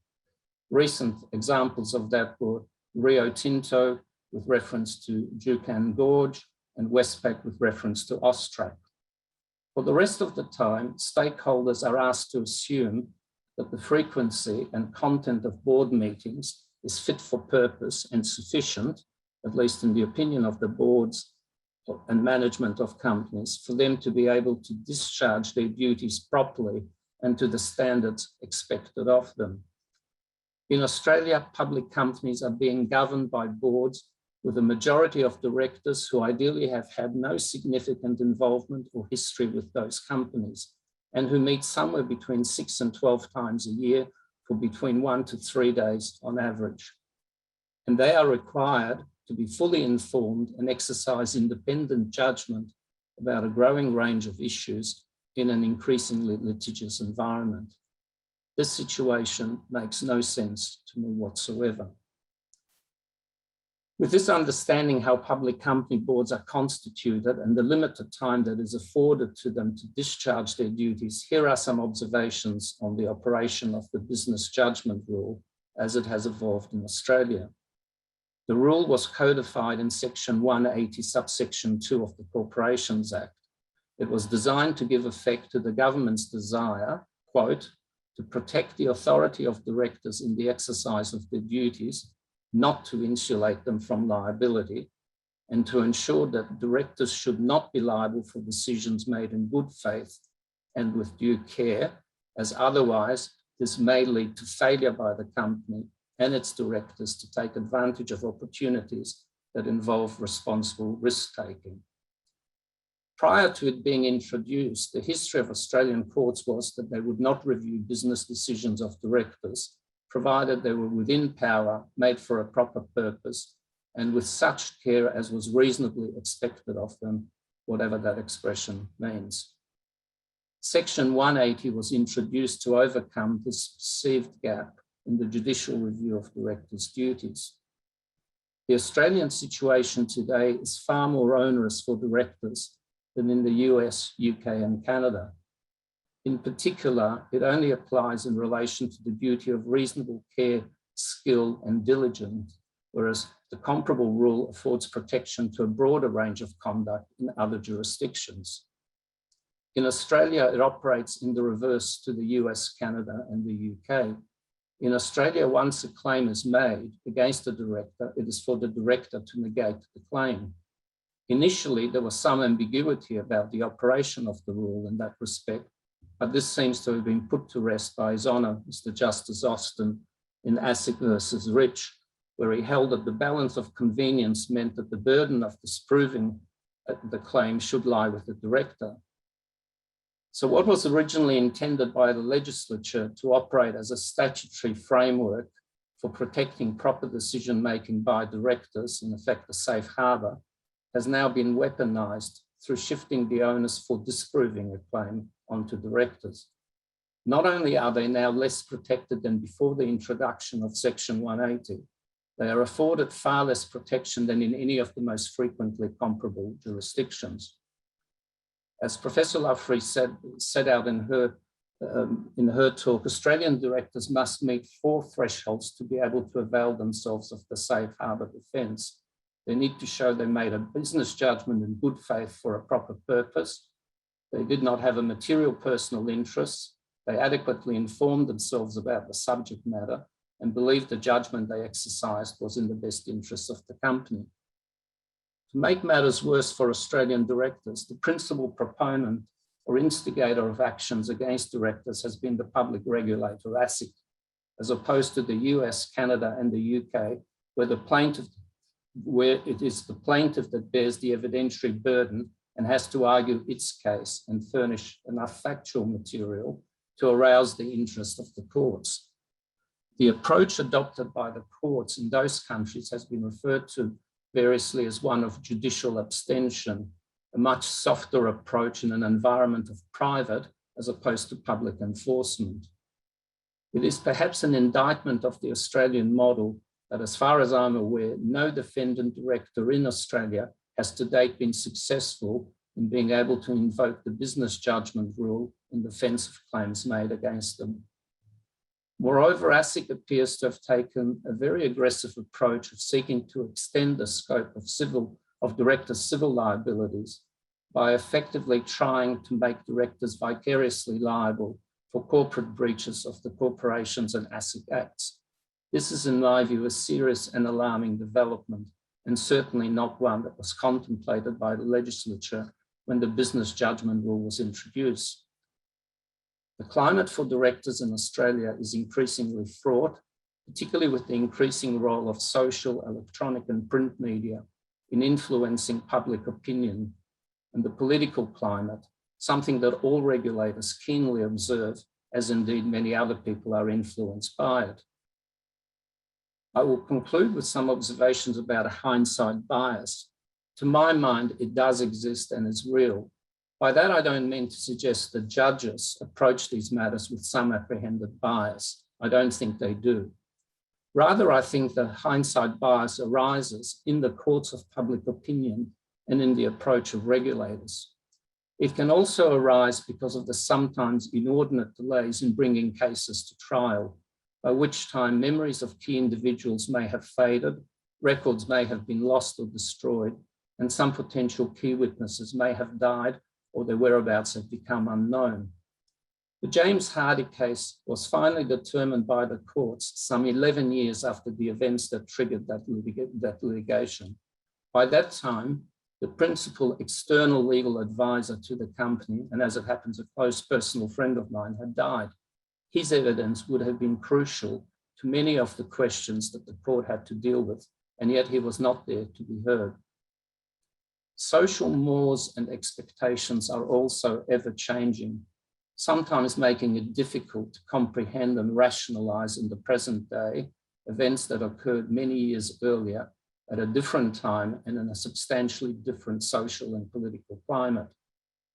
Recent examples of that were Rio Tinto with reference to Juukan Gorge and Westpac with reference to Austrac. For the rest of the time, stakeholders are asked to assume that the frequency and content of board meetings is fit for purpose and sufficient, at least in the opinion of the boards and management of companies, for them to be able to discharge their duties properly and to the standards expected of them. In Australia, public companies are being governed by boards with a majority of directors who ideally have had no significant involvement or history with those companies, and who meet somewhere between 6 and 12 times a year for between 1 to 3 days on average. And they are required to be fully informed and exercise independent judgment about a growing range of issues in an increasingly litigious environment. This situation makes no sense to me whatsoever. With this understanding how public company boards are constituted and the limited time that is afforded to them to discharge their duties, here are some observations on the operation of the business judgment rule as it has evolved in Australia. The rule was codified in Section 180, subsection 2 of the Corporations Act. It was designed to give effect to the government's desire, quote, to protect the authority of directors in the exercise of their duties, not to insulate them from liability, and to ensure that directors should not be liable for decisions made in good faith and with due care, as otherwise this may lead to failure by the company and its directors to take advantage of opportunities that involve responsible risk-taking. Prior to it being introduced, the history of Australian courts was that they would not review business decisions of directors, provided they were within power, made for a proper purpose, and with such care as was reasonably expected of them, whatever that expression means. Section 180 was introduced to overcome this perceived gap in the judicial review of directors' duties. The Australian situation today is far more onerous for directors than in the US, UK, and Canada. In particular, it only applies in relation to the duty of reasonable care, skill, and diligence whereas the comparable rule affords protection to a broader range of conduct in other jurisdictions. In Australia, it operates in the reverse to the US, Canada, and the UK. In Australia, once a claim is made against a director, it is for the director to negate the claim. Initially, there was some ambiguity about the operation of the rule in that respect, but this seems to have been put to rest by His Honour, Mr. Justice Austin, in ASIC versus Rich, where he held that the balance of convenience meant that the burden of disproving the claim should lie with the director. So what was originally intended by the legislature to operate as a statutory framework for protecting proper decision-making by directors, in effect a safe harbour, has now been weaponized through shifting the onus for disproving a claim onto directors. Not only are they now less protected than before the introduction of Section 180, they are afforded far less protection than in any of the most frequently comparable jurisdictions. As Professor Lovery set out in her talk, Australian directors must meet 4 thresholds to be able to avail themselves of the safe harbour defence. They need to show they made a business judgment in good faith for a proper purpose. They did not have a material personal interest. They adequately informed themselves about the subject matter and believed the judgment they exercised was in the best interests of the company. To make matters worse for Australian directors, the principal proponent or instigator of actions against directors has been the public regulator, ASIC, as opposed to the US, Canada, and the UK, where it is the plaintiff that bears the evidentiary burden and has to argue its case and furnish enough factual material to arouse the interest of the courts. The approach adopted by the courts in those countries has been referred to variously as one of judicial abstention, a much softer approach in an environment of private as opposed to public enforcement. It is perhaps an indictment of the Australian model that, as far as I'm aware, no defendant director in Australia has to date been successful in being able to invoke the business judgment rule in defence of claims made against them. Moreover, ASIC appears to have taken a very aggressive approach of seeking to extend the scope of directors' civil liabilities by effectively trying to make directors vicariously liable for corporate breaches of the Corporations and ASIC Acts. This is, in my view, a serious and alarming development, and certainly not one that was contemplated by the legislature when the business judgment rule was introduced. The climate for directors in Australia is increasingly fraught, particularly with the increasing role of social, electronic, and print media in influencing public opinion, and the political climate, something that all regulators keenly observe, as indeed many other people are influenced by it. I will conclude with some observations about a hindsight bias. To my mind, it does exist and is real. By that, I don't mean to suggest that judges approach these matters with some apprehended bias. I don't think they do. Rather, I think the hindsight bias arises in the courts of public opinion and in the approach of regulators. It can also arise because of the sometimes inordinate delays in bringing cases to trial, by which time memories of key individuals may have faded, records may have been lost or destroyed, and some potential key witnesses may have died or their whereabouts have become unknown. The James Hardy case was finally determined by the courts some 11 years after the events that triggered that litigation. By that time, the principal external legal advisor to the company, and as it happens, a close personal friend of mine, had died. His evidence would have been crucial to many of the questions that the court had to deal with, and yet he was not there to be heard. Social mores and expectations are also ever changing, sometimes making it difficult to comprehend and rationalize in the present day events that occurred many years earlier at a different time and in a substantially different social and political climate.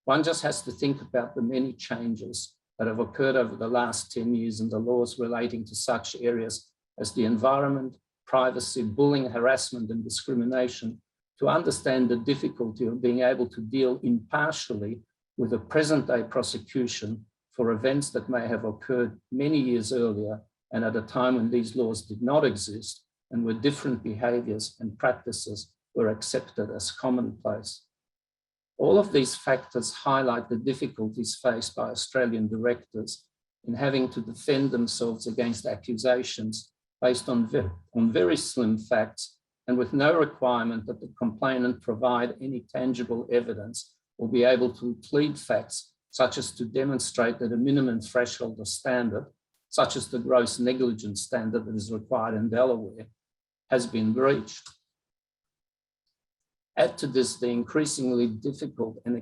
One just has to think about the many changes that have occurred over the last 10 years in the laws relating to such areas as the environment, privacy, bullying, harassment, and discrimination to understand the difficulty of being able to deal impartially with a present-day prosecution for events that may have occurred many years earlier and at a time when these laws did not exist, and where different behaviours and practices were accepted as commonplace. All of these factors highlight the difficulties faced by Australian directors in having to defend themselves against accusations based on very slim facts and with no requirement that the complainant provide any tangible evidence or be able to plead facts such as to demonstrate that a minimum threshold or standard, such as the gross negligence standard that is required in Delaware, has been breached. Add to this the increasingly difficult and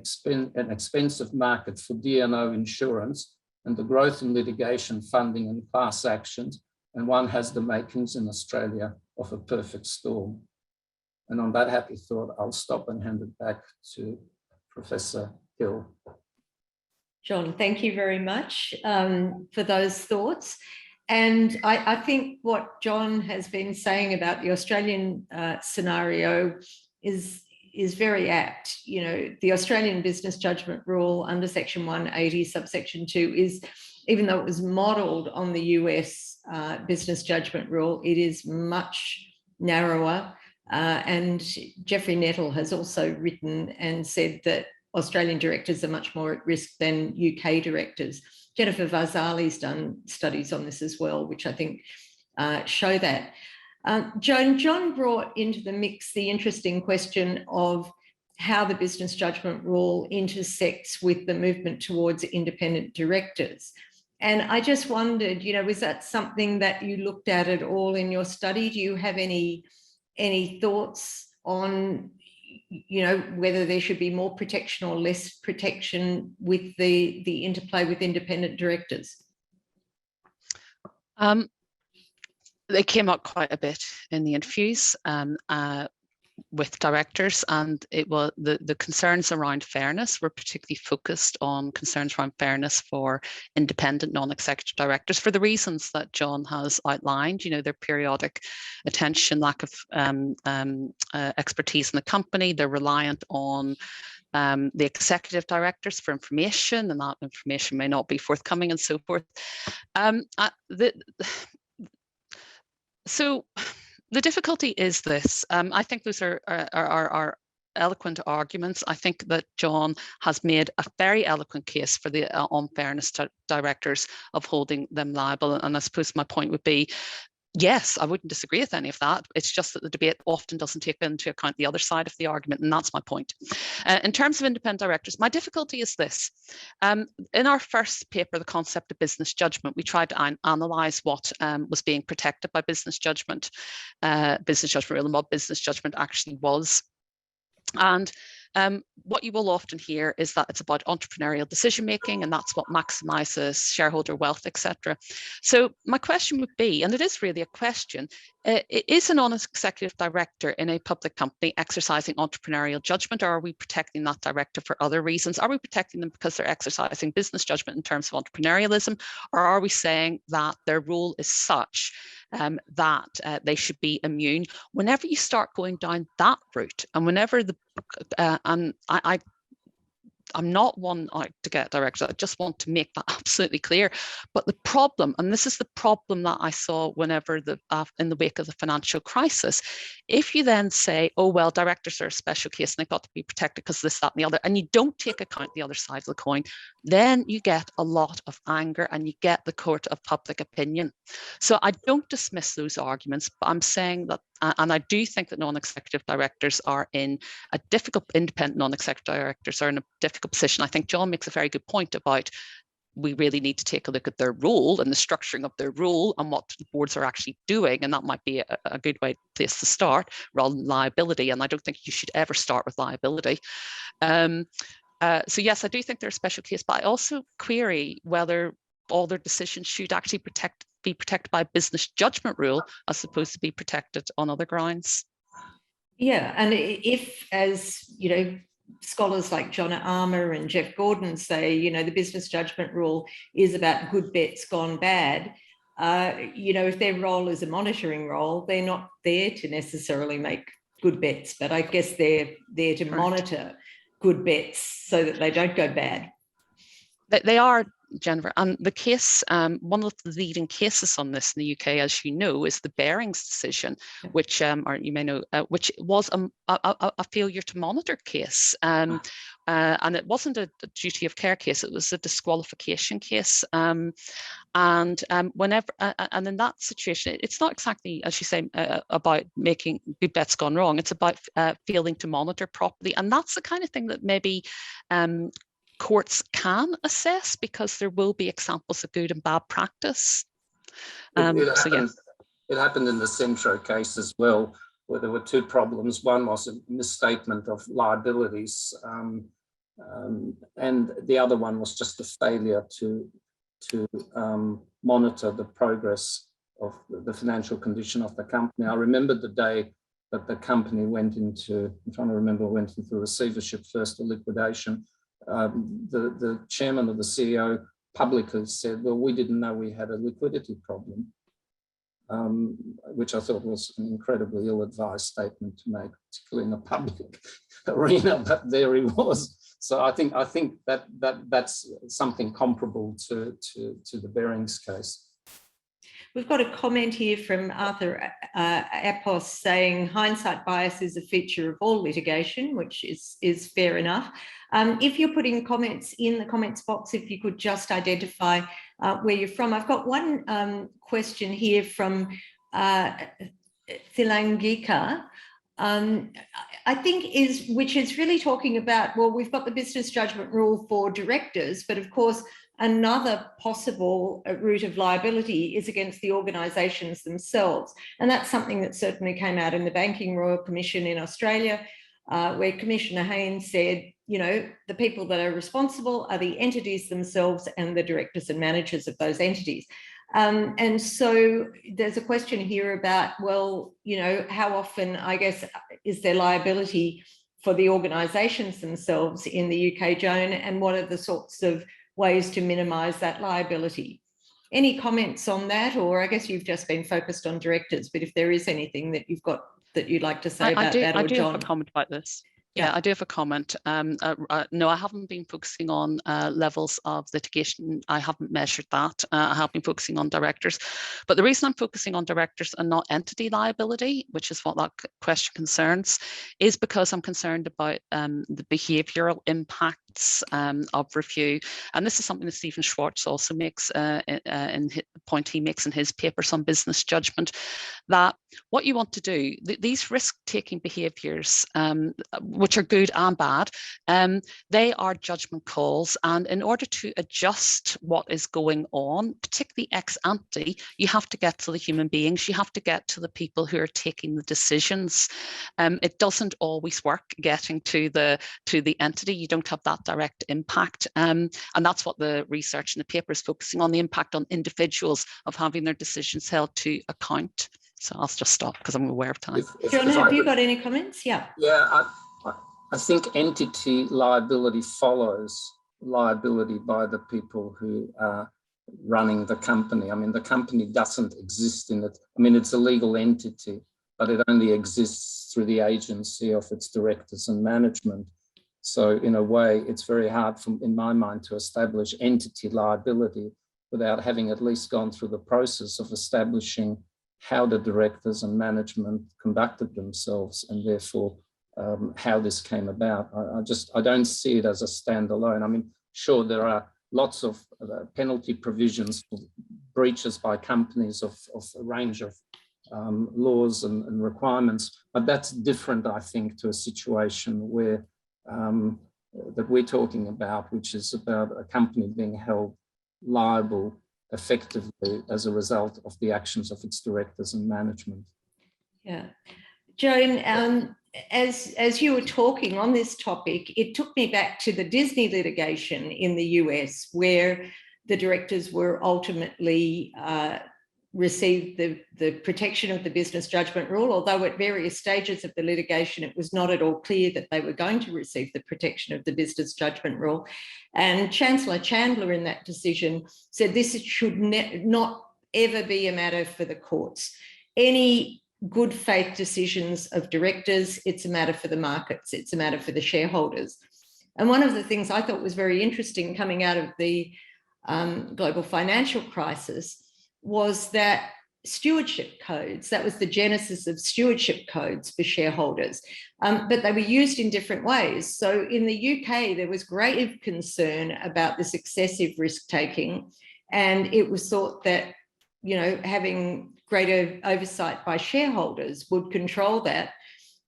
expensive market for D&O insurance and the growth in litigation funding and class actions, and one has the makings in Australia of a perfect storm. And on that happy thought, I'll stop and hand it back to Professor Hill. John, thank you very much for those thoughts. And I think what John has been saying about the Australian scenario is very apt. You know, the Australian business judgment rule under Section 180, subsection 2 is, even though it was modelled on the US business judgment rule, it is much narrower. And Jeffrey Nettle has also written and said that Australian directors are much more at risk than UK directors. Jennifer Varzali's done studies on this as well, which I think show that. John brought into the mix the interesting question of how the business judgment rule intersects with the movement towards independent directors. And I just wondered, you know, was that something that you looked at all in your study? Do you have any thoughts on, you know, whether there should be more protection or less protection with the interplay with independent directors? They came up quite a bit in the interviews with directors, and it was the concerns around fairness were particularly focused on concerns around fairness for independent non-executive directors for the reasons that John has outlined. You know, their periodic attention, lack of expertise in the company. They're reliant on the executive directors for information, and that information may not be forthcoming, and so forth. So the difficulty is this. I think those are eloquent arguments. I think that John has made a very eloquent case for the unfairness to directors of holding them liable. And I suppose my point would be, yes, I wouldn't disagree with any of that. It's just that the debate often doesn't take into account the other side of the argument, and that's my point. In terms of independent directors, my difficulty is this. In our first paper, The Concept of Business Judgment, we tried to analyse what was being protected by business judgment rule and what business judgment actually was. And what you will often hear is that it's about entrepreneurial decision making, and that's what maximizes shareholder wealth, etc. So my question would be, and it is really a question, is a non-executive director in a public company exercising entrepreneurial judgment, or are we protecting that director for other reasons? Are we protecting them because they're exercising business judgment in terms of entrepreneurialism, or are we saying that their role is such that they should be immune? Whenever you start going down that route, and whenever I'm not one out to get directors. I just want to make that absolutely clear. But the problem, and this is the problem that I saw whenever in the wake of the financial crisis, if you then say, oh, well, directors are a special case and they've got to be protected because this, that, and the other, and you don't take account the other side of the coin, then you get a lot of anger and you get the court of public opinion. So I don't dismiss those arguments, but I'm saying that, and I do think that non-executive directors are in a difficult, independent non-executive directors are in a difficult position. I think John makes a very good point about we really need to take a look at their role and the structuring of their role and what the boards are actually doing. And that might be a good place to start rather than liability. And I don't think you should ever start with liability. So yes, I do think they're a special case, but I also query whether all their decisions should actually be protected by business judgment rule as opposed to be protected on other grounds. Yeah, and if, as you know, scholars like John Armour and Jeff Gordon say, you know, the business judgment rule is about good bets gone bad, you know, if their role is a monitoring role, they're not there to necessarily make good bets, but I guess they're there to monitor good bets so that they don't go bad. They are Jennifer. And the case, one of the leading cases on this in the UK, as you know, is the Bearings decision, which, or you may know, which was a failure to monitor case. And it wasn't a duty of care case, it was a disqualification case. And whenever, and in that situation, it's not exactly, as you say, about making good bets gone wrong. It's about failing to monitor properly. And that's the kind of thing that maybe courts can assess, because there will be examples of good and bad practice. It happened in the Centro case as well, where there were two problems. One was a misstatement of liabilities, and the other one was just a failure to monitor the progress of the financial condition of the company. I remember the day that the company went into receivership first, or liquidation. The chairman of the CEO publicly said, well, we didn't know we had a liquidity problem, which I thought was an incredibly ill-advised statement to make, particularly in a public arena, but there he was. So I think that's something comparable to the Bearings case. We've got a comment here from Arthur Apos saying hindsight bias is a feature of all litigation, which is fair enough. If you're putting comments in the comments box, if you could just identify where you're from. I've got one question here from Thilangika, I think which is really talking about, well, we've got the business judgment rule for directors, but of course, another possible route of liability is against the organisations themselves. And that's something that certainly came out in the Banking Royal Commission in Australia, where Commissioner Haynes said, you know, the people that are responsible are the entities themselves and the directors and managers of those entities. And so there's a question here about, well, you know, how often, I guess, is there liability for the organisations themselves in the UK, Joan, and what are the sorts of ways to minimise that liability? Any comments on that? Or I guess you've just been focused on directors, but if there is anything that you've got that you'd like to say about that, or I do John? have a comment about this. Yeah, I do have a comment. No, I haven't been focusing on levels of litigation. I haven't measured that. I have been focusing on directors. But the reason I'm focusing on directors and not entity liability, which is what that question concerns, is because I'm concerned about the behavioural impacts of review. And this is something that Stephen Schwartz also makes in the point he makes in his papers on business judgment, that what you want to do, these risk-taking behaviours, which are good and bad, they are judgment calls. And in order to adjust what is going on, particularly ex ante, you have to get to the human beings, you have to get to the people who are taking the decisions. It doesn't always work getting to the entity. You don't have that direct impact. And that's what the research in the paper is focusing on, the impact on individuals of having their decisions held to account. So I'll just stop because I'm aware of time. John, have you got any comments? Yeah. Yeah, I think entity liability follows liability by the people who are running the company. I mean, the company doesn't exist in it. I mean, it's a legal entity, but it only exists through the agency of its directors and management. So in a way, it's very hard, in my mind, to establish entity liability without having at least gone through the process of establishing how the directors and management conducted themselves, and therefore how this came about. I don't see it as a standalone. I mean, sure, there are lots of penalty provisions for breaches by companies of a range of laws and requirements, but that's different, I think, to a situation where that we're talking about, which is about a company being held liable effectively as a result of the actions of its directors and management. Yeah. Joan, as you were talking on this topic, it took me back to the Disney litigation in the US, where the directors were ultimately received the protection of the business judgment rule, although at various stages of the litigation, it was not at all clear that they were going to receive the protection of the business judgment rule. And Chancellor Chandler in that decision said this should not ever be a matter for the courts. Any good faith decisions of directors, it's a matter for the markets, it's a matter for the shareholders. And one of the things I thought was very interesting coming out of the global financial crisis was that stewardship codes, that was the genesis of stewardship codes for shareholders, but they were used in different ways. So in the UK, there was grave concern about this excessive risk-taking, and it was thought that, you know, having greater oversight by shareholders would control that.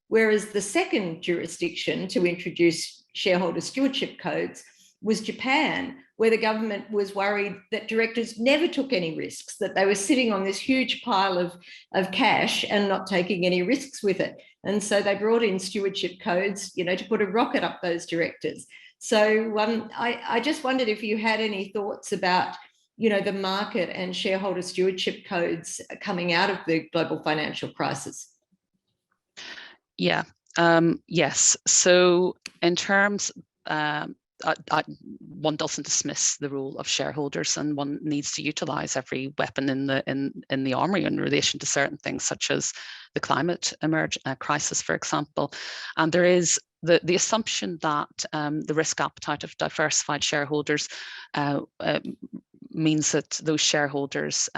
Whereas the second jurisdiction to introduce shareholder stewardship codes was Japan, where the government was worried that directors never took any risks, that they were sitting on this huge pile of cash and not taking any risks with it. And so they brought in stewardship codes, you know, to put a rocket up those directors. So I just wondered if you had any thoughts about, you know, the market and shareholder stewardship codes coming out of the global financial crisis. Yeah, yes. So in terms, one doesn't dismiss the role of shareholders, and one needs to utilise every weapon in the armoury in relation to certain things, such as the climate crisis, for example. And there is the assumption that the risk appetite of diversified shareholders means that those shareholders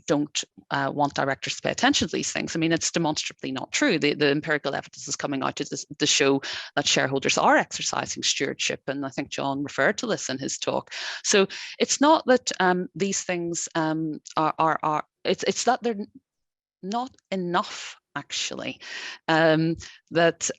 don't want directors to pay attention to these things. I mean, it's demonstrably not true. The empirical evidence is coming out to show that shareholders are exercising stewardship, and I think John referred to this in his talk. So it's not that these things it's that they're not enough, actually. But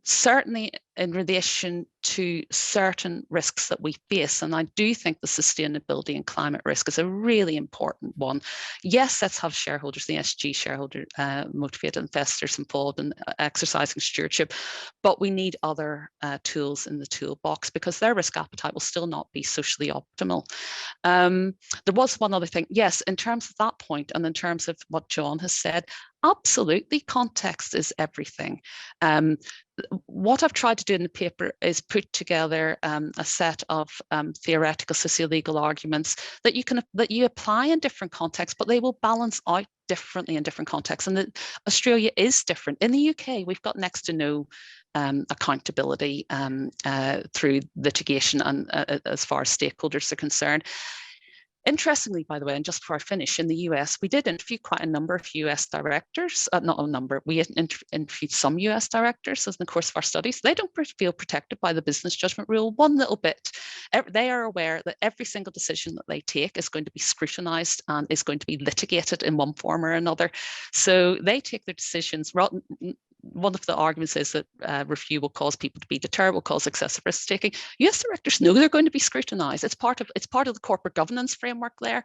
certainly in relation to certain risks that we face, and I do think the sustainability and climate risk is a really important one. Yes, let's have shareholders, the ESG shareholder motivated investors involved in exercising stewardship, but we need other tools in the toolbox, because their risk appetite will still not be socially optimal. There was one other thing. Yes, in terms of that point, and in terms of what John has said, absolutely, context is everything. What I've tried to do in the paper is put together a set of theoretical socio-legal arguments that you apply in different contexts, but they will balance out differently in different contexts. And Australia is different. In the UK, we've got next to no accountability through litigation and as far as stakeholders are concerned. Interestingly, by the way, and just before I finish, in the US, we did interview quite a number of US directors, not a number, we interviewed some US directors in the course of our studies. They don't feel protected by the business judgment rule one little bit. They are aware that every single decision that they take is going to be scrutinized and is going to be litigated in one form or another. So they take their decisions. One of the arguments is that review will cause people to be deterred, will cause excessive risk taking. US directors know they're going to be scrutinized. It's part of the corporate governance framework there.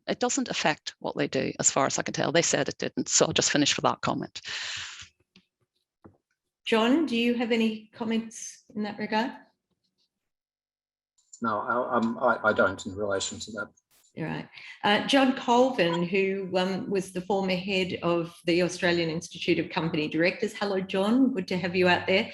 It doesn't affect what they do, as far as I can tell. They said it didn't, so I'll just finish with that comment. John, do you have any comments in that regard? No, I don't in relation to that. All right. John Colvin, who was the former head of the Australian Institute of Company Directors. Hello, John. Good to have you out there.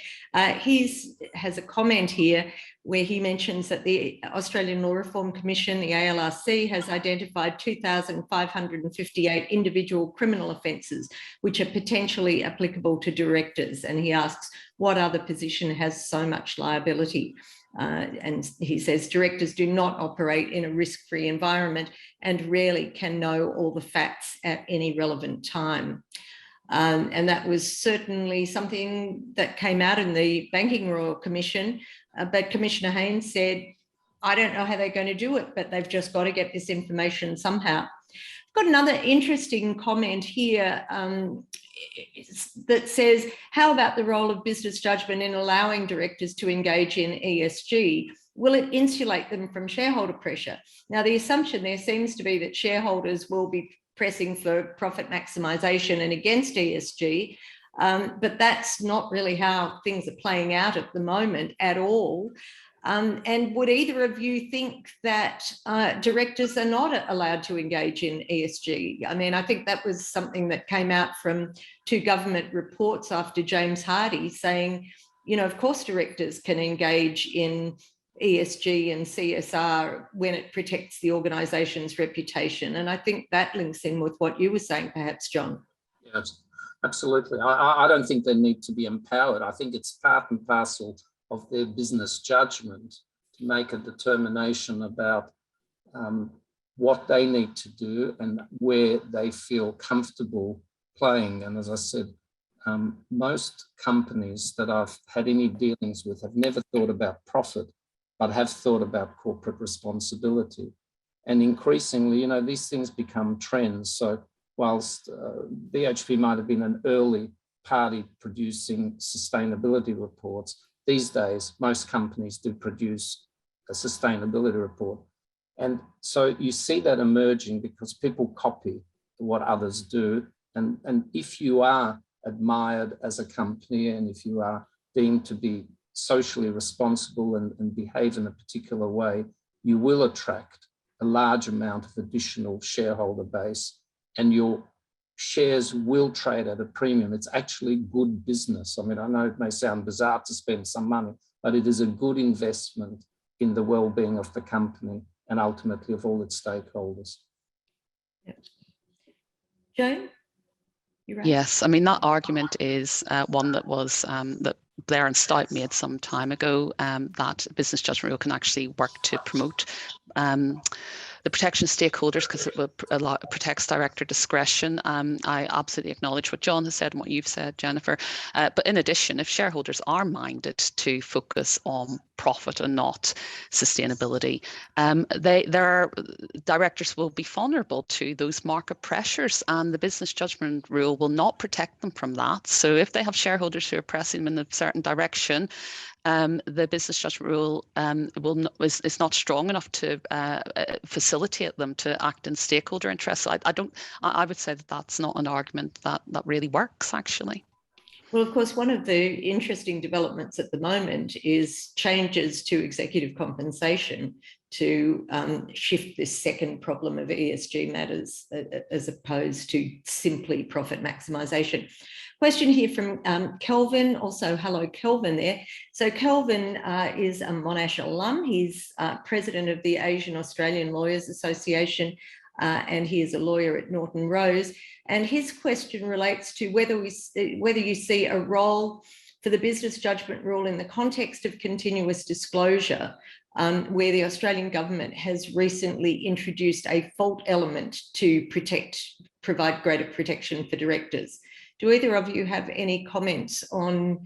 He has a comment here where he mentions that the Australian Law Reform Commission, the ALRC, has identified 2,558 individual criminal offences which are potentially applicable to directors. And he asks, what other position has so much liability? And he says directors do not operate in a risk-free environment and rarely can know all the facts at any relevant time. And that was certainly something that came out in the Banking Royal Commission. But Commissioner Haynes said, I don't know how they're going to do it, but they've just got to get this information somehow. I've got another interesting comment here that says, how about the role of business judgment in allowing directors to engage in ESG? Will it insulate them from shareholder pressure? Now, the assumption there seems to be that shareholders will be pressing for profit maximisation and against ESG, but that's not really how things are playing out at the moment at all. And would either of you think that directors are not allowed to engage in ESG? I mean, I think that was something that came out from 2 government reports after James Hardie saying, you know, of course directors can engage in ESG and CSR when it protects the organisation's reputation. And I think that links in with what you were saying, perhaps, John. Yes, absolutely. I don't think they need to be empowered. I think it's part and parcel of their business judgment to make a determination about what they need to do and where they feel comfortable playing. And as I said, most companies that I've had any dealings with have never thought about profit, but have thought about corporate responsibility. And increasingly, you know, these things become trends. So whilst BHP might have been an early party producing sustainability reports, these days, most companies do produce a sustainability report. And so you see that emerging because people copy what others do. And if you are admired as a company, and if you are deemed to be socially responsible and behave in a particular way, you will attract a large amount of additional shareholder base, and your shares will trade at a premium. It's actually good business. I mean, I know it may sound bizarre to spend some money, but it is a good investment in the well-being of the company and ultimately of all its stakeholders. Yep. Joan? Right. Yes, I mean, that argument is one that was that Blair and Stout made some time ago, that business judgment rule can actually work to promote the protection of stakeholders because it will protects director discretion. I absolutely acknowledge what John has said and what you've said, Jennifer. But in addition, if shareholders are minded to focus on profit and not sustainability, their directors will be vulnerable to those market pressures, and the business judgment rule will not protect them from that. So if they have shareholders who are pressing them in a certain direction, the business judgment rule is not strong enough to facilitate them to act in stakeholder interests. I would say that that's not an argument that really works, actually. Well, of course, one of the interesting developments at the moment is changes to executive compensation to shift this second problem of ESG matters as opposed to simply profit maximisation. Question here from Kelvin, also hello Kelvin there. So Kelvin is a Monash alum. He's president of the Asian Australian Lawyers Association, and he is a lawyer at Norton Rose. And his question relates to whether you see a role for the business judgment rule in the context of continuous disclosure, where the Australian government has recently introduced a fault element to provide greater protection for directors. Do either of you have any comments on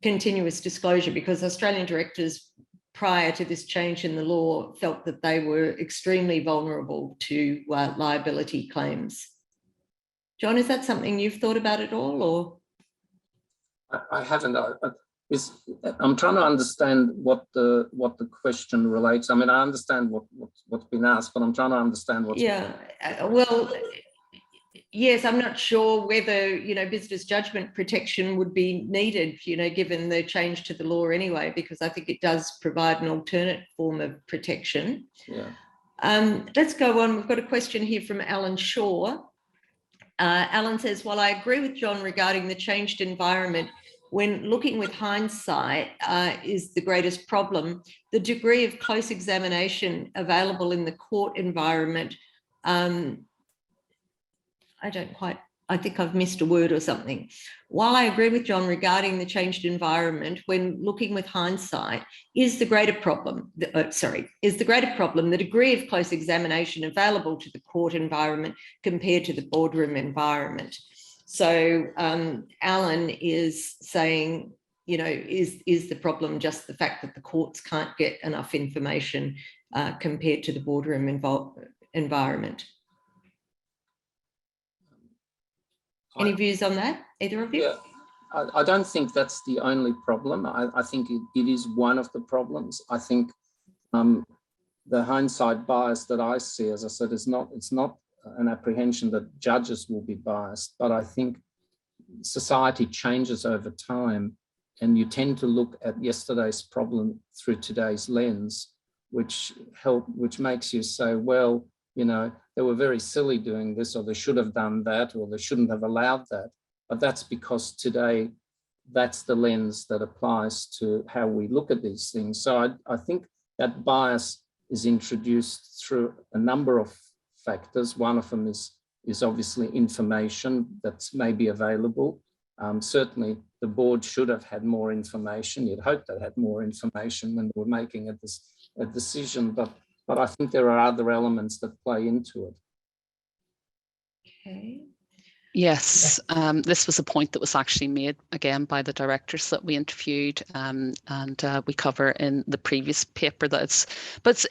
continuous disclosure? Because Australian directors prior to this change in the law felt that they were extremely vulnerable to liability claims. John, is that something you've thought about at all, or? I haven't. I'm trying to understand what the question relates. I mean, I understand what's been asked, but I'm trying to understand what's. Yeah, well, yes, I'm not sure whether, business judgment protection would be needed, given the change to the law anyway, because I think it does provide an alternate form of protection. Yeah. Let's go on. We've got a question here from Alan Shaw. Alan says, while I agree with John regarding the changed environment, when looking with hindsight is the greatest problem, the degree of close examination available in the court environment, I think I've missed a word or something. While I agree with John regarding the changed environment, when looking with hindsight, is the greater problem the degree of close examination available to the court environment compared to the boardroom environment? So Alan is saying, is the problem just the fact that the courts can't get enough information compared to the boardroom environment? Any views on that, either of you? Yeah, I don't think that's the only problem. I think it is one of the problems. I think the hindsight bias that I see, as I said, it's not an apprehension that judges will be biased, but I think society changes over time, and you tend to look at yesterday's problem through today's lens, which makes you say, well, they were very silly doing this, or they should have done that, or they shouldn't have allowed that. But that's because today, that's the lens that applies to how we look at these things. So I think that bias is introduced through a number of factors. One of them is obviously information that's maybe available. Certainly, the board should have had more information. You'd hope they had more information when they were making a a decision, but I think there are other elements that play into it. Okay. Yes, this was a point that was actually made again by the directors that we interviewed, and we cover in the previous paper that that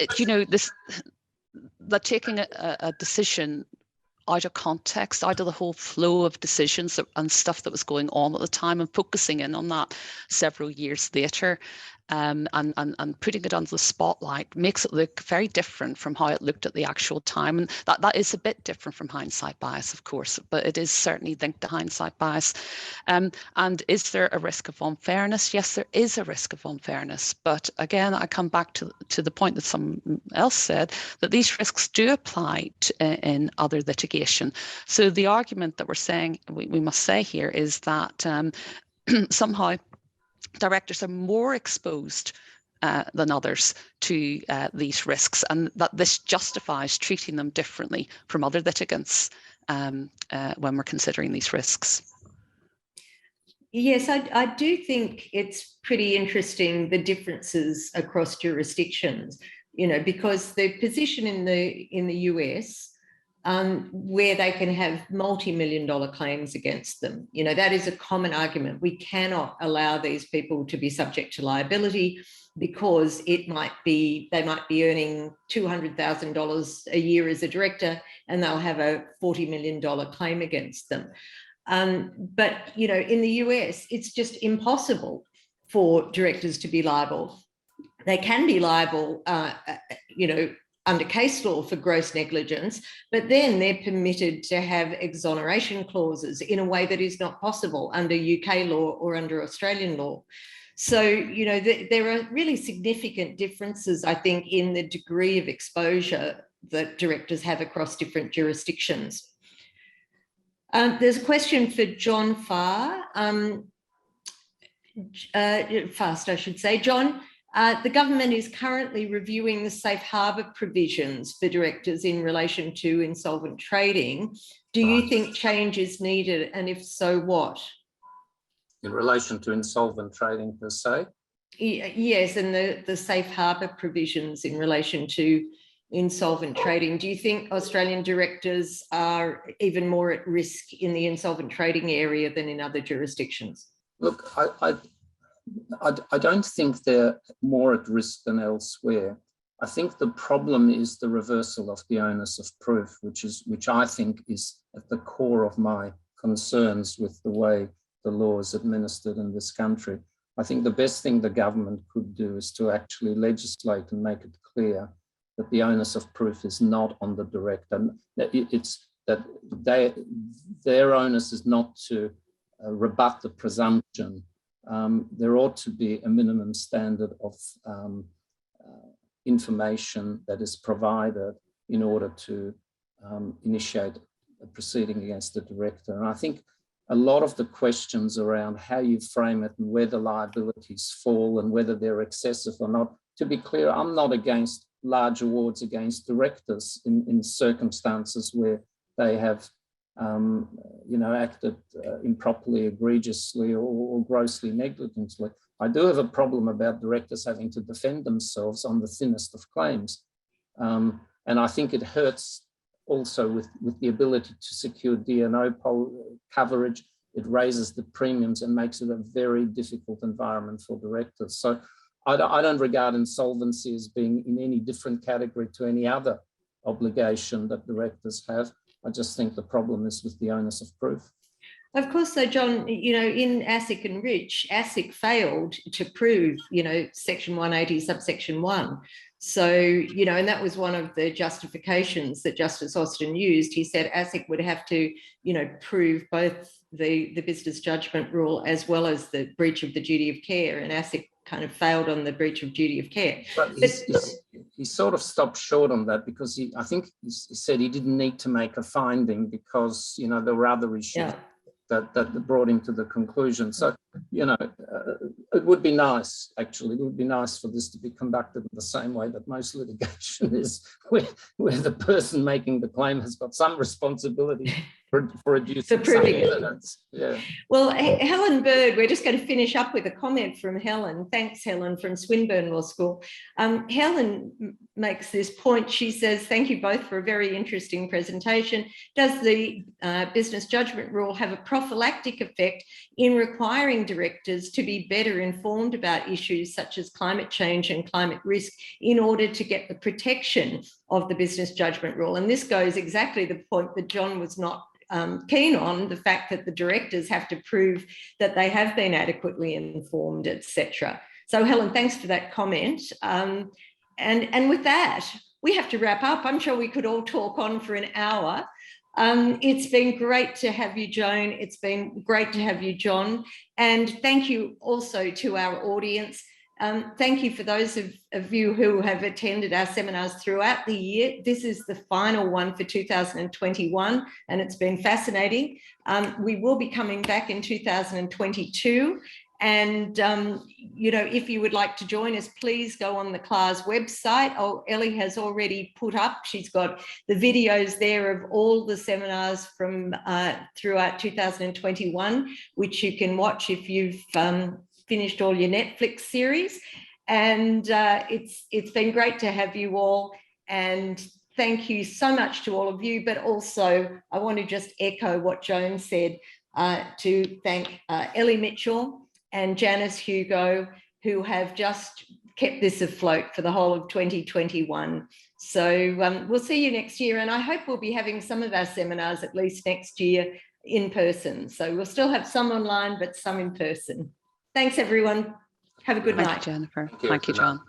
taking a decision out of context, out of the whole flow of decisions and stuff that was going on at the time, and focusing in on that several years later, and putting it under the spotlight makes it look very different from how it looked at the actual time. And that is a bit different from hindsight bias, of course, but it is certainly linked to hindsight bias. And is there a risk of unfairness? Yes, there is a risk of unfairness. But again, I come back to the point that someone else said, that these risks do apply in other litigation. So the argument that we're saying, we must say here, is that somehow directors are more exposed than others to these risks, and that this justifies treating them differently from other litigants when we're considering these risks. Yes, I do think it's pretty interesting, the differences across jurisdictions, because the position in the US, where they can have multi-million-dollar claims against them, that is a common argument. We cannot allow these people to be subject to liability because they might be earning $200,000 a year as a director, and they'll have a $40 million claim against them. But in the US, it's just impossible for directors to be liable. They can be liable, under case law for gross negligence, but then they're permitted to have exoneration clauses in a way that is not possible under UK law or under Australian law. So, there are really significant differences, I think, in the degree of exposure that directors have across different jurisdictions. There's a question for John Fast, I should say. John, the government is currently reviewing the safe harbour provisions for directors in relation to insolvent trading. Do you think change is needed, and if so, what? In relation to insolvent trading per se? Yes, and the safe harbour provisions in relation to insolvent trading. Do you think Australian directors are even more at risk in the insolvent trading area than in other jurisdictions? Look, I don't think they're more at risk than elsewhere. I think the problem is the reversal of the onus of proof, which I think is at the core of my concerns with the way the law is administered in this country. I think the best thing the government could do is to actually legislate and make it clear that the onus of proof is not on the director. It's that their onus is not to rebut the presumption. There ought to be a minimum standard of information that is provided in order to initiate a proceeding against the director. And I think a lot of the questions around how you frame it and where the liabilities fall and whether they're excessive or not, to be clear, I'm not against large awards against directors in circumstances where they have acted improperly, egregiously, or grossly negligently. I do have a problem about directors having to defend themselves on the thinnest of claims. And I think it hurts also with the ability to secure D&O coverage. It raises the premiums and makes it a very difficult environment for directors. So I don't regard insolvency as being in any different category to any other obligation that directors have. I just think the problem is with the onus of proof. Of course, though, John, in ASIC and Rich, ASIC failed to prove, Section 180, subsection 1. So, and that was one of the justifications that Justice Austin used. He said ASIC would have to, prove both the business judgment rule as well as the breach of the duty of care, and ASIC kind of failed on the breach of duty of care. But he sort of stopped short on that because I think he said he didn't need to make a finding because, there were other issues that brought him to the conclusion. So, it would be nice, actually, it would be nice for this to be conducted in the same way that most litigation is, where the person making the claim has got some responsibility for producing For proving some evidence. Yeah. Well, Helen Bird, we're just going to finish up with a comment from Helen. Thanks, Helen, from Swinburne Law School. Helen makes this point. She says, thank you both for a very interesting presentation. Does the business judgment rule have a prophylactic effect in requiring directors to be better informed about issues such as climate change and climate risk in order to get the protection of the business judgment rule? And this goes exactly the point that John was not keen on, the fact that the directors have to prove that they have been adequately informed, etc. So Helen, thanks for that comment. And with that, we have to wrap up. I'm sure we could all talk on for an hour. It's been great to have you, Joan. It's been great to have you, John. And thank you also to our audience. Thank you for those of you who have attended our seminars throughout the year. This is the final one for 2021, and it's been fascinating. We will be coming back in 2022. And, you know, if you would like to join us, please go on the CLAR's website. Oh, Ellie has already put up, she's got the videos there of all the seminars from throughout 2021, which you can watch if you've finished all your Netflix series. And it's been great to have you all. And thank you so much to all of you. But also, I want to just echo what Joan said, to thank Ellie Mitchell and Janice Hugo, who have just kept this afloat for the whole of 2021. So we'll see you next year. And I hope we'll be having some of our seminars at least next year in person. So we'll still have some online, but some in person. Thanks, everyone. Have a good night. Thank you, Jennifer. Thank you, John.